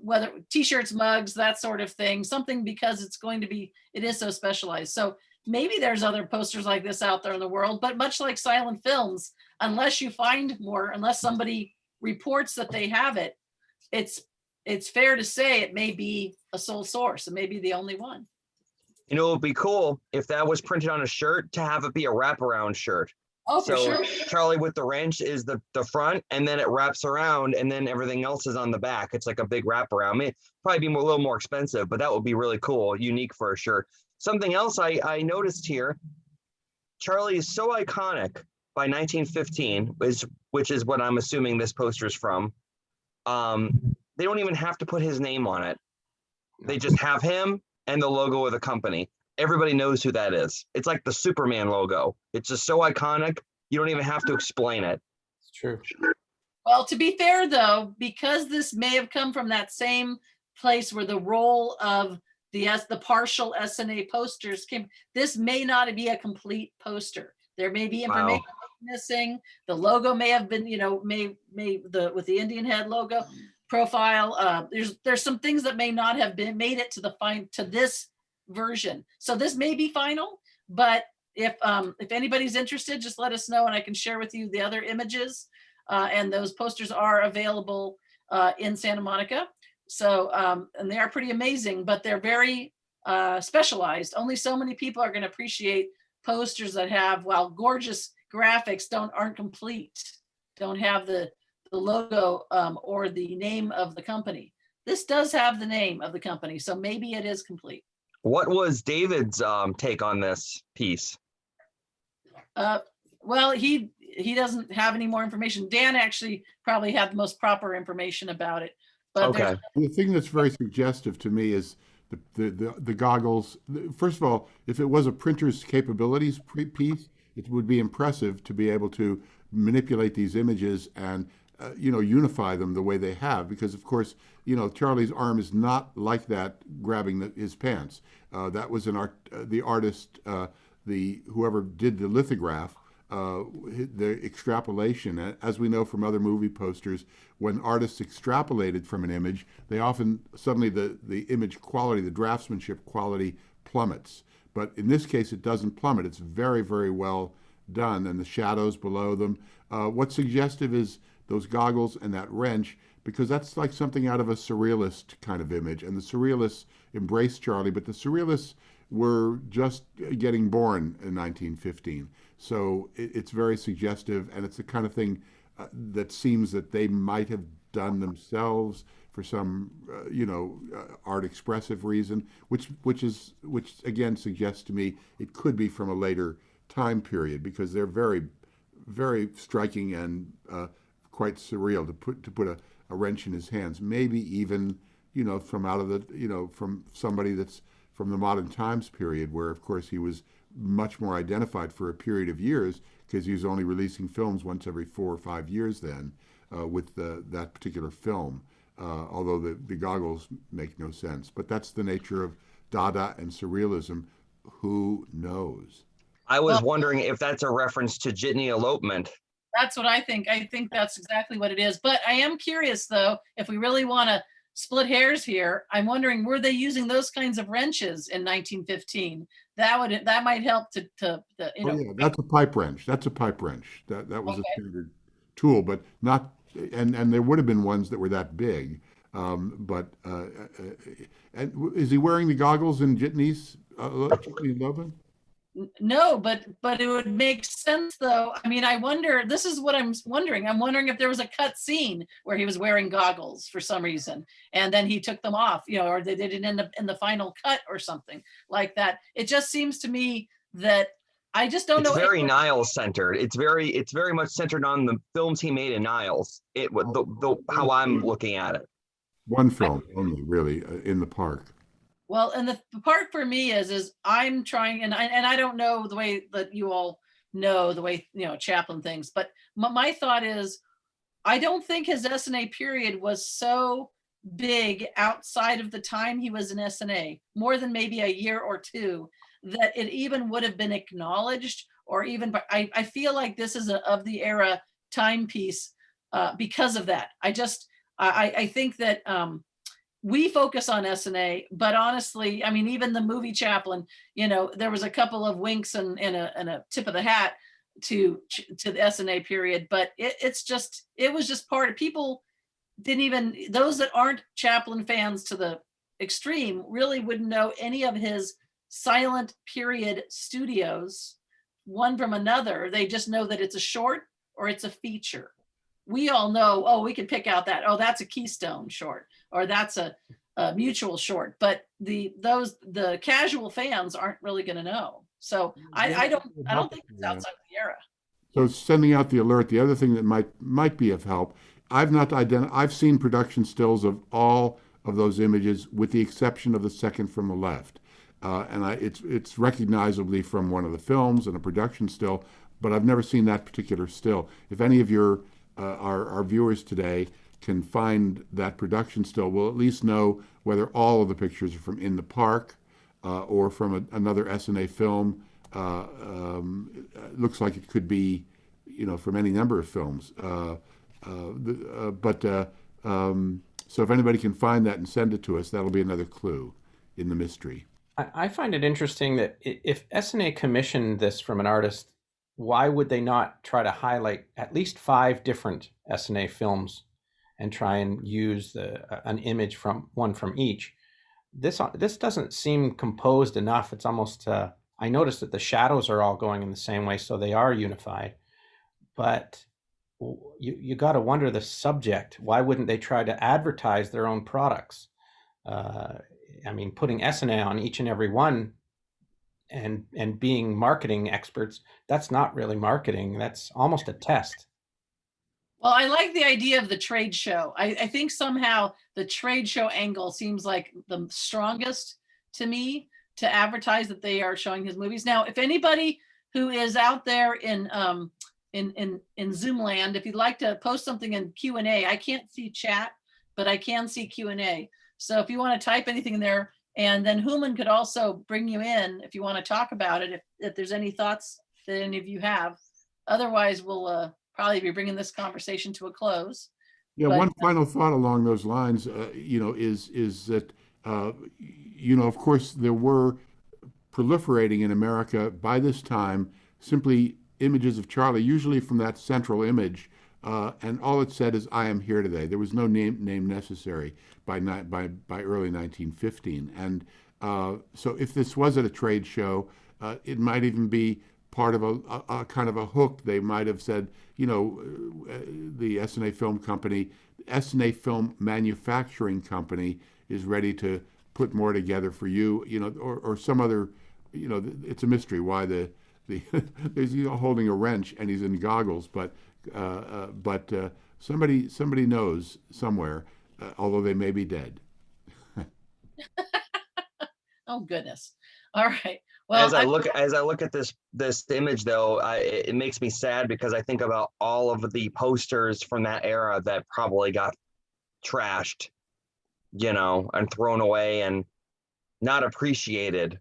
whether t-shirts, mugs, that sort of thing, something, because it is so specialized. So maybe there's other posters like this out there in the world, but much like silent films, unless you find more, unless somebody reports that they have it, it's fair to say it may be a sole source. It may be the only one. It would be cool if that was printed on a shirt to have it be a wraparound shirt. Oh, for sure. Charlie with the wrench is the front, and then it wraps around, and then everything else is on the back. It's like a big wraparound. I mean, probably be a little more expensive, but that would be really cool, unique for a shirt. Something else I noticed here, Charlie is so iconic by 1915, which is what I'm assuming this poster is from. They don't even have to put his name on it. They just have him and the logo of the company. Everybody knows who that is. It's like the Superman logo. It's just so iconic, you don't even have to explain it. It's true. Well, to be fair though, because this may have come from that same place where the role of the partial SNA posters came, this may not be a complete poster. There may be information missing. The logo may have been, with the Indian head logo profile. There's some things that may not have been made it to this version. So this may be final, but if anybody's interested, just let us know and I can share with you the other images. And those posters are available in Santa Monica. So, and they are pretty amazing, but they're very specialized. Only so many people are going to appreciate posters that have, while gorgeous graphics, aren't complete, don't have the logo or the name of the company. This does have the name of the company, so maybe it is complete. What was David's take on this piece? Well, he doesn't have any more information. Dan actually probably had the most proper information about it. But okay. The thing that's very suggestive to me is the goggles. First of all, if it was a printer's capabilities piece, it would be impressive to be able to manipulate these images and unify them the way they have, because of course, Charlie's arm is not like that grabbing his pants. That was the artist, whoever did the lithograph, the extrapolation, as we know from other movie posters, when artists extrapolated from an image, they often, suddenly the image quality, the draftsmanship quality plummets. But in this case, it doesn't plummet. It's very, very well done, and the shadows below them. What's suggestive is those goggles and that wrench, because that's like something out of a surrealist kind of image. And the surrealists embraced Charlie, but the surrealists were just getting born in 1915. So it's very suggestive, and it's the kind of thing that seems that they might have done themselves for some, art expressive reason, which again suggests to me it could be from a later time period, because they're very, very striking and quite surreal to put a wrench in his hands. Maybe even, from out of the, from somebody that's from the modern times period, where of course he was much more identified for a period of years, because he was only releasing films once every 4 or 5 years then with that particular film, although the goggles make no sense. But that's the nature of Dada and surrealism. Who knows? I was wondering if that's a reference to Jitney Elopement. That's what I think. I think that's exactly what it is. But I am curious, though, if we really want to split hairs here, I'm wondering, were they using those kinds of wrenches in 1915? That might help to you know. Oh, yeah, that's a pipe wrench. That's a pipe wrench. That was a Okay. standard tool, but not, and there would have been ones that were that big. And is he wearing the goggles in Jitney's Loban? No, but it would make sense though. I mean, I wonder, this is what I'm wondering. I'm wondering if there was a cut scene where he was wearing goggles for some reason and then he took them off, you know, or they didn't end up in the final cut or something like that. It just seems to me that I just don't It's know. very Niles centered. It's very much centered on the films he made in Niles. How I'm looking at it. One film only, really, in the park. Well, and the part for me is I'm trying, and I don't know the way that you all know the way, you know, Chaplin things, but my thought is, I don't think his SNA period was so big outside of the time he was in SNA, more than maybe a year or two, that it even would have been acknowledged, or even, I feel like this is of the era timepiece because of that. I think that we focus on SNA, but honestly, I mean, even the movie Chaplin, you know, there was a couple of winks and a tip of the hat to the SNA period, but it was just part of, people didn't even, those that aren't Chaplin fans to the extreme really wouldn't know any of his silent period studios, one from another. They just know that it's a short or it's a feature. We all know, oh, we can pick out that, oh, that's a Keystone short, or that's a mutual short, but the casual fans aren't really going to know. So I don't think it's outside of the era. So sending out the alert. The other thing that might be of help, I've seen production stills of all of those images with the exception of the second from the left, and it's recognizably from one of the films and a production still, but I've never seen that particular still. If any of your our viewers today can find that production still, we'll at least know whether all of the pictures are from In the Park or from another SNA film. It looks like it could be, you know, from any number of films. So if anybody can find that and send it to us, that'll be another clue in the mystery. I find it interesting that if SNA commissioned this from an artist, why would they not try to highlight at least 5 different SNA films and try and use an image from one from each? This doesn't seem composed enough. It's almost, I noticed that the shadows are all going in the same way, so they are unified. But you got to wonder the subject. Why wouldn't they try to advertise their own products? I mean, putting SNA on each and every one and being marketing experts, that's not really marketing. That's almost a test. Well, I like the idea of the trade show. I think somehow the trade show angle seems like the strongest to me to advertise that they are showing his movies. Now, if anybody who is out there in Zoom land, if you'd like to post something in Q&A, I can't see chat, but I can see Q&A. So if you want to type anything in there, and then Hooman could also bring you in if you want to talk about it, if there's any thoughts that any of you have. Otherwise, we'll probably be bringing this conversation to a close. Yeah, But, one final thought along those lines, is that, of course, there were proliferating in America by this time simply images of Charlie, usually from that central image, and all it said is, "I am here today." There was no name necessary by early 1915, and so if this was at a trade show, it might even be part of a kind of a hook. They might have said, the SNA Film Company, SNA Film Manufacturing Company is ready to put more together for you, or some other, it's a mystery why he's holding a wrench and he's in goggles, but somebody knows somewhere, although they may be dead. oh goodness! All right. Well, as I look at this image, though, it makes me sad because I think about all of the posters from that era that probably got trashed, and thrown away and not appreciated.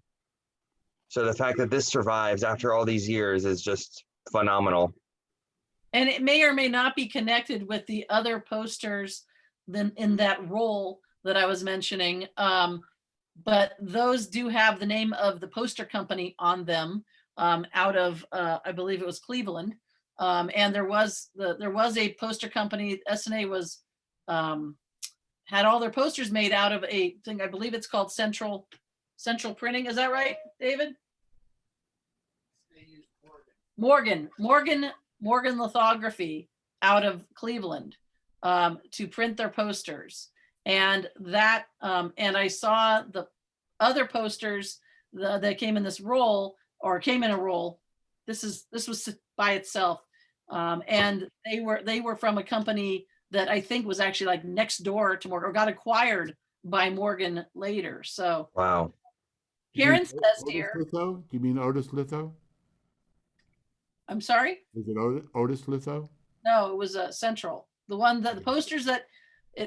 So the fact that this survives after all these years is just phenomenal. And it may or may not be connected with the other posters than in that role that I was mentioning. But those do have the name of the poster company on them, out of, I believe it was Cleveland. And there was a poster company, SNA was, had all their posters made out of a thing, I believe it's called Central Printing. Is that right, David? Morgan Lithography out of Cleveland, to print their posters. And that, and I saw the other posters that came in this roll, or came in a roll. This was by itself. And they were from a company that I think was actually like next door to Morgan, or got acquired by Morgan later. So Wow. Karen says Otis here, Litho? Do you mean Otis Litho? I'm sorry? Is it Otis Litho? No, it was Central. The one that the posters that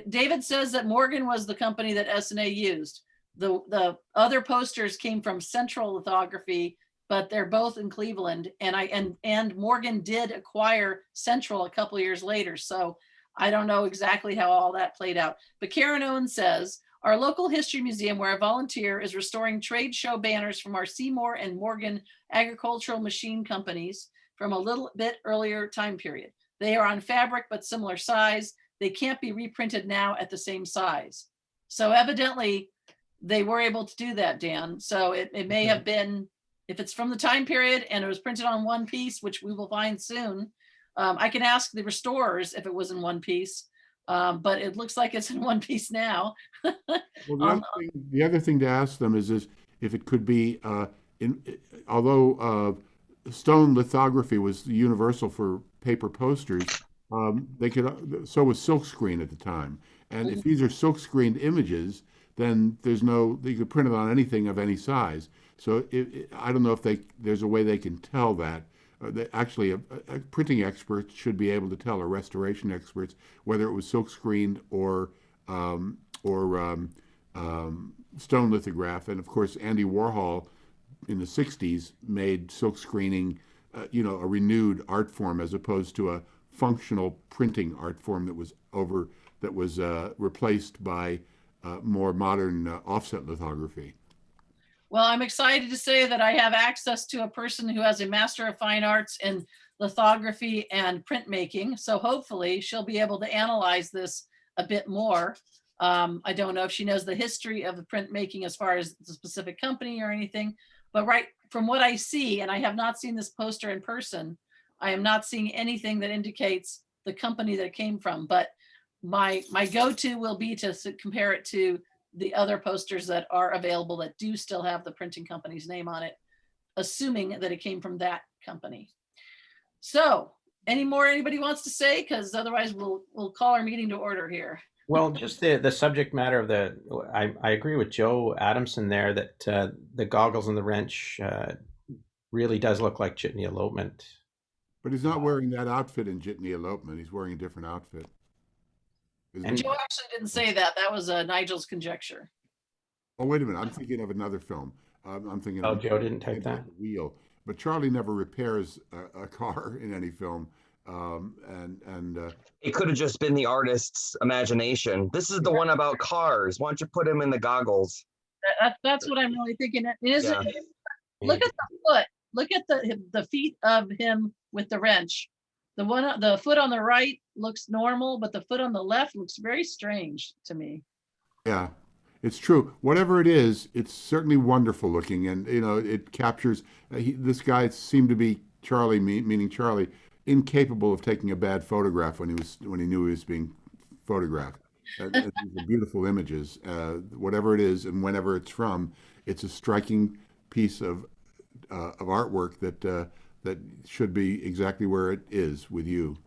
David says that Morgan was the company that SNA used. The other posters came from Central Lithography, but they're both in Cleveland. And Morgan did acquire Central a couple years later. So I don't know exactly how all that played out. But Karen Owen says, our local history museum, where I volunteer, is restoring trade show banners from our Seymour and Morgan agricultural machine companies from a little bit earlier time period. They are on fabric, but similar size. They can't be reprinted now at the same size. So evidently they were able to do that, Dan. So it may have been, if it's from the time period and it was printed on one piece, which we will find soon. I can ask the restorers if it was in one piece, but it looks like it's in one piece now. Well, the other thing to ask them is if it could be, although stone lithography was universal for paper posters, they could, so was silkscreen at the time. And if these are silk-screened images, then you could print it on anything of any size. So I don't know if there's a way they can tell that. Actually, a printing expert should be able to tell, or restoration experts, whether it was silk-screened or stone lithograph. And of course, Andy Warhol in the 60s made silk screening, a renewed art form, as opposed to a functional printing art form that was replaced by more modern offset lithography. Well, I'm excited to say that I have access to a person who has a Master of Fine Arts in lithography and printmaking. So hopefully she'll be able to analyze this a bit more. I don't know if she knows the history of the printmaking as far as the specific company or anything, but right from what I see, and I have not seen this poster in person, I am not seeing anything that indicates the company that it came from. But my go-to will be to compare it to the other posters that are available that do still have the printing company's name on it, assuming that it came from that company. So anybody wants to say? Because otherwise we'll call our meeting to order here. Well, just the subject matter of I agree with Joe Adamson there that the goggles and the wrench really does look like Jitney Elopement. But he's not wearing that outfit in Jitney Elopement. He's wearing a different outfit. And Joe actually didn't say that. That was Nigel's conjecture. Oh, wait a minute. I'm thinking of another film. I'm thinking of Joe didn't type that. Wheel. But Charlie never repairs a car in any film. It could have just been the artist's imagination. This is the one about cars. Why don't you put him in the goggles? That's what I'm really thinking. Look at the foot. Look at the feet of him with the wrench. The foot on the right looks normal, but the foot on the left looks very strange to me. Yeah, it's true. Whatever it is, it's certainly wonderful looking, and it captures. This guy seemed to be Charlie, meaning Charlie, incapable of taking a bad photograph when he knew he was being photographed. These are beautiful images. Whatever it is, and whenever it's from, it's a striking piece of artwork that should be exactly where it is with you.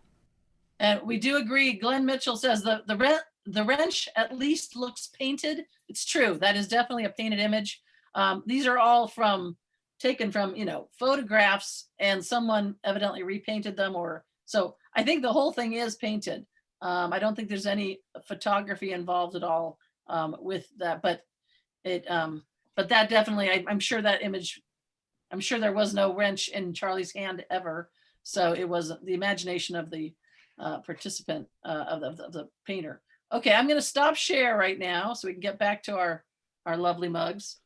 And we do agree. Glenn Mitchell says the wrench at least looks painted. It's true. That is definitely a painted image. These are all taken from photographs, and someone evidently repainted them, so I think the whole thing is painted. I don't think there's any photography involved at all with that, but that definitely, I'm sure that image, I'm sure there was no wrench in Charlie's hand ever. So it was the imagination of the participant, of the painter. Okay, I'm going to stop share right now so we can get back to our lovely mugs.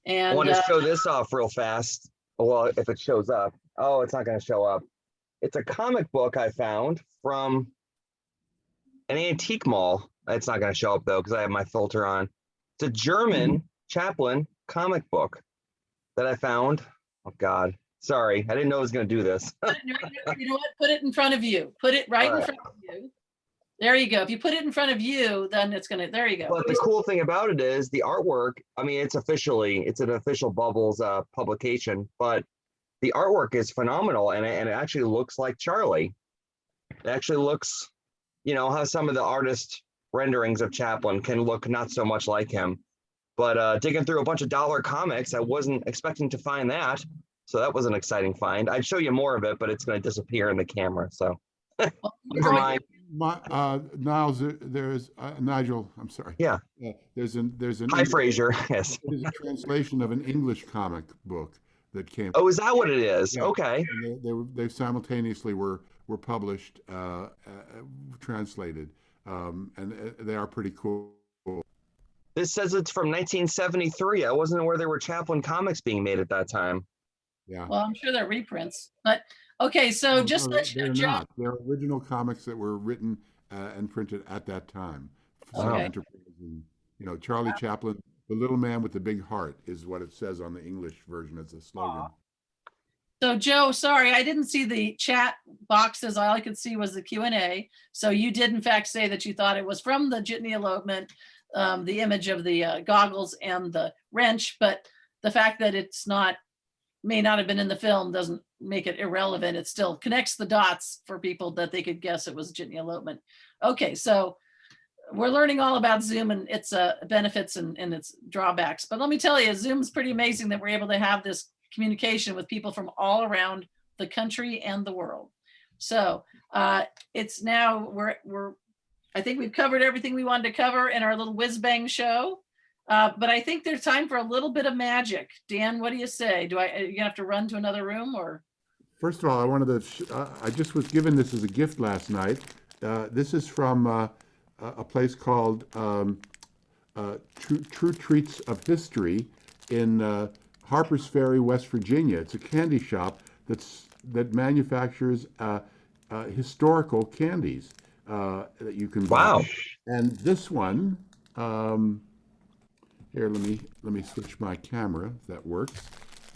I And want to show this off real fast. Well, if it shows up. Oh, it's not going to show up. It's a comic book I found from an antique mall. It's not going to show up though because I have my filter on. It's a German Chaplin comic book that I found. Oh God, sorry, I didn't know I was going to do this. you know what? Put it in front of you. Put it right in front of you. There you go. If you put it in front of you, then it's gonna. There you go. But the cool thing about it is the artwork. I mean, it's an official Bubbles publication, but the artwork is phenomenal, and it actually looks like Charlie. It actually looks, you know, how some of the artist renderings of Chaplin can look not so much like him. But digging through a bunch of dollar comics, I wasn't expecting to find that. So that was an exciting find. I'd show you more of it, but it's going to disappear in the camera. So never mind. Niles, there's Nigel. I'm sorry. Yeah. There's an Hi, Fraser. Yes. It is a translation of an English comic book that came. Oh, is that what it is? Yeah. Okay. And they simultaneously were published, translated, and they are pretty cool. This says it's from 1973. I wasn't aware there were Chaplin comics being made at that time. Yeah. Well, I'm sure they're reprints, but okay. So just let you know, they're not. They're original comics that were written and printed at that time. Okay. And, you know, Charlie Chaplin, the little man with the big heart, is what it says on the English version as a slogan. So Joe, sorry, I didn't see the chat boxes. All I could see was the Q&A. So you did in fact say that you thought it was from the Jitney elopement, the image of the goggles and the wrench, but the fact that it's not, may not have been in the film doesn't make it irrelevant. It still connects the dots for people that they could guess it was Jitney elopement. Okay, so we're learning all about Zoom and its benefits and its drawbacks. But let me tell you, Zoom's pretty amazing that we're able to have this communication with people from all around the country and the world. So it's now, I think we've covered everything we wanted to cover in our little whiz bang show. But I think there's time for a little bit of magic. Dan, what do you say? You have to run to another room or? First of all, I wanted to, I just was given this as a gift last night. This is from a place called True Treats of History in Harpers Ferry, West Virginia. It's a candy shop that manufactures historical candies that you can buy. Wow. And this one, here, let me switch my camera if that works.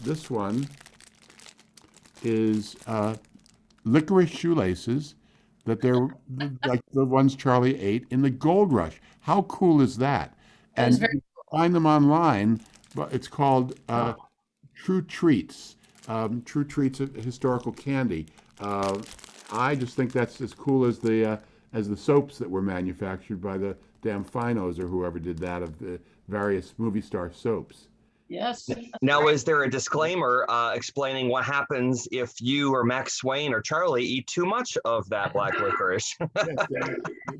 This one is licorice shoelaces that they're like the ones Charlie ate in the gold rush. How cool is that? And you can find them online, but it's called True Treats. True Treats of historical candy. I just think that's as cool as the soaps that were manufactured by the Damfinos or whoever did that, of the various movie star soaps. Yes. Now, is there a disclaimer explaining what happens if you or Max Swain or Charlie eat too much of that black licorice? Yes,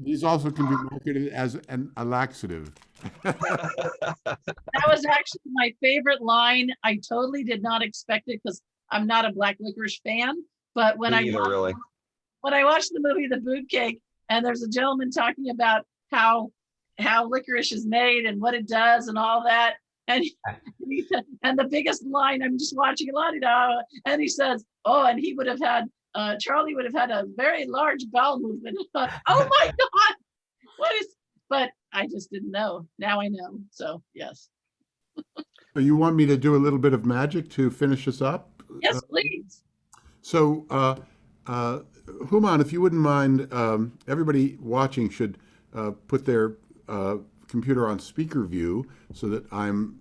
these also can be marketed as a laxative. That was actually my favorite line. I totally did not expect it because I'm not a black licorice fan. But when I watched the movie The Boot Cake, and there's a gentleman talking about how licorice is made and what it does and all that. And and the biggest line, I'm just watching a lot, and he says, oh, and he would have had, Charlie would have had a very large bowel movement. I thought, oh my God, but I just didn't know. Now I know. So yes. So you want me to do a little bit of magic to finish us up? Yes, please. So, Hooman, if you wouldn't mind, everybody watching should put their computer on speaker view so that I'm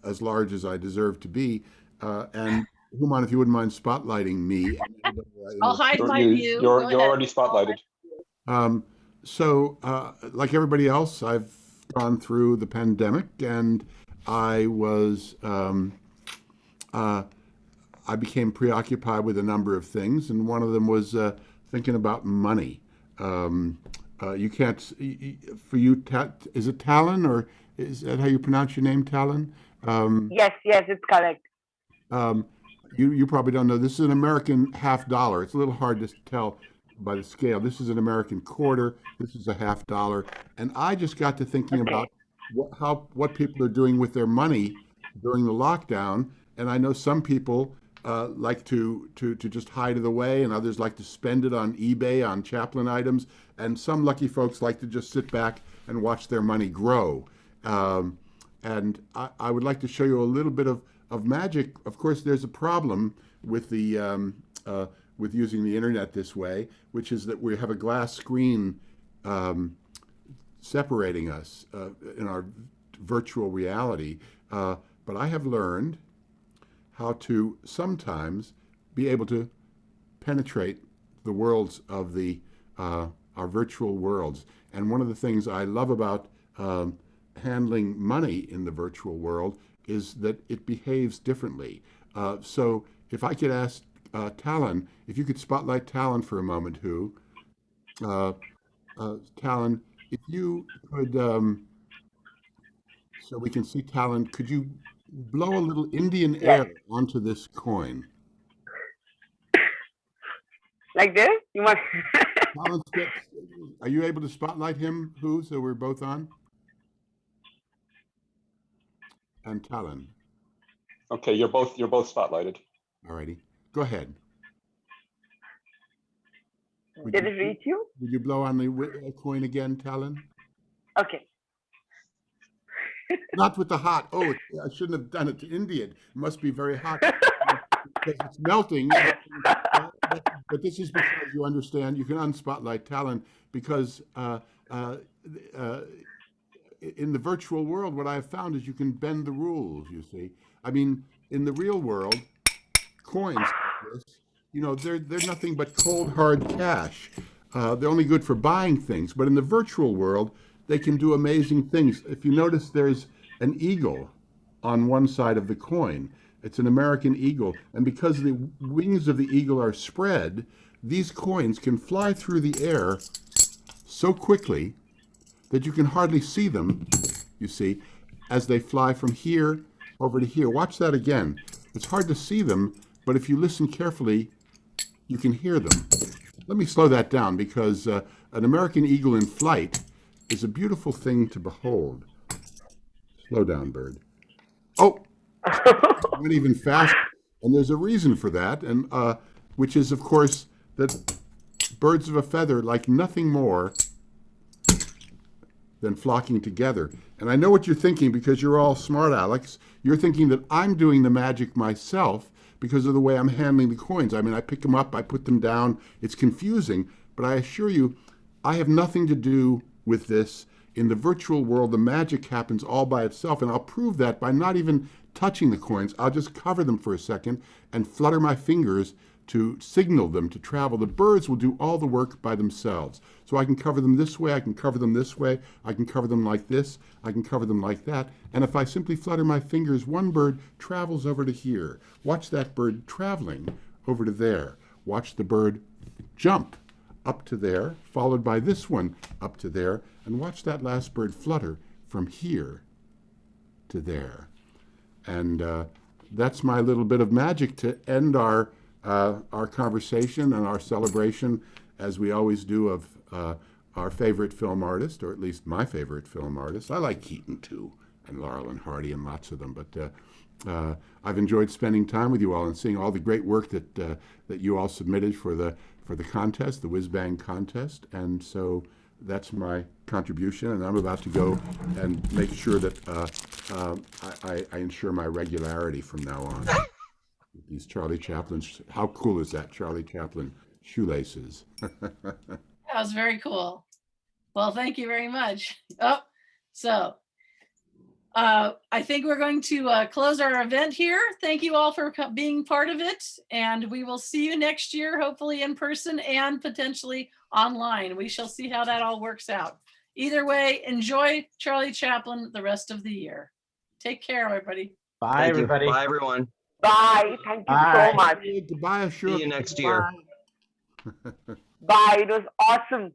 as large as I deserve to be. And Hooman, if you wouldn't mind spotlighting me. I'll hide my view. You're already spotlighted. So, like everybody else, I've gone through the pandemic, and I was I became preoccupied with a number of things, and one of them was thinking about money. You can't, for you, is it Talin, or is that how you pronounce your name, Talin? Yes, it's correct. you probably don't know, this is an American half dollar. It's a little hard to tell by the scale. This is an American quarter. This is a half dollar. And I just got to thinking about what people are doing with their money during the lockdown. And I know some people like to just hide it away, and others like to spend it on eBay on Chaplin items. And some lucky folks like to just sit back and watch their money grow. And I would like to show you a little bit of magic. Of course, there's a problem with the with using the internet this way, which is that we have a glass screen separating us in our virtual reality. But I have learned how to sometimes be able to penetrate the worlds of the our virtual worlds. And one of the things I love about handling money in the virtual world is that it behaves differently. So if I could ask Talin, if you could spotlight Talin for a moment, Talin, if you could, so we can see Talin, could you blow a little Indian air onto this coin? Like this? You want? Talin, are you able to spotlight him, so we're both on? And Talin. Okay, you're both spotlighted. All righty, go ahead. Did it reach you? Would you blow on the coin again, Talin? Okay. Not with the hot. Oh, I shouldn't have done it to India. It must be very hot because it's melting. But this is because you understand. You can unspotlight Talin because in the virtual world, what I have found is you can bend the rules. You see, I mean, in the real world, coins like this, they're nothing but cold hard cash. They're only good for buying things. But in the virtual world, they can do amazing things. If you notice, there's an eagle on one side of the coin. It's an American eagle. And because the wings of the eagle are spread, these coins can fly through the air so quickly that you can hardly see them, you see, as they fly from here over to here. Watch that again. It's hard to see them, but if you listen carefully, you can hear them. Let me slow that down because an American eagle in flight is a beautiful thing to behold. Slow down, bird. Oh, went even faster. And there's a reason for that, and which is, of course, that birds of a feather like nothing more than flocking together. And I know what you're thinking because you're all smart, Alex. You're thinking that I'm doing the magic myself because of the way I'm handling the coins. I mean, I pick them up, I put them down. It's confusing, but I assure you, I have nothing to do with this. In the virtual world, the magic happens all by itself, and I'll prove that by not even touching the coins. I'll just cover them for a second and flutter my fingers to signal them to travel. The birds will do all the work by themselves. So I can cover them this way, I can cover them this way, I can cover them like this, I can cover them like that. And if I simply flutter my fingers, one bird travels over to here. Watch that bird traveling over to there. Watch the bird jump up to there, followed by this one up to there, and watch that last bird flutter from here to there. And that's my little bit of magic to end our conversation and our celebration, as we always do, of our favorite film artist, or at least my favorite film artist. I like Keaton too, and Laurel and Hardy, and lots of them. But I've enjoyed spending time with you all and seeing all the great work that you all submitted for the contest, the Whiz Bang contest. And so that's my contribution, and I'm about to go and make sure that I ensure my regularity from now on. These Charlie Chaplin, how cool is that, Charlie Chaplin shoelaces? That was very cool. Well, thank you very much. Oh, so I think we're going to close our event here. Thank you all for being part of it, and we will see you next year, hopefully in person and potentially online. We shall see how that all works out. Either way, enjoy Charlie Chaplin the rest of the year. Take care, everybody. Bye, everybody. Bye, everyone. Bye. Thank you so much. Goodbye, Ashok. See you next year. Bye. It was awesome.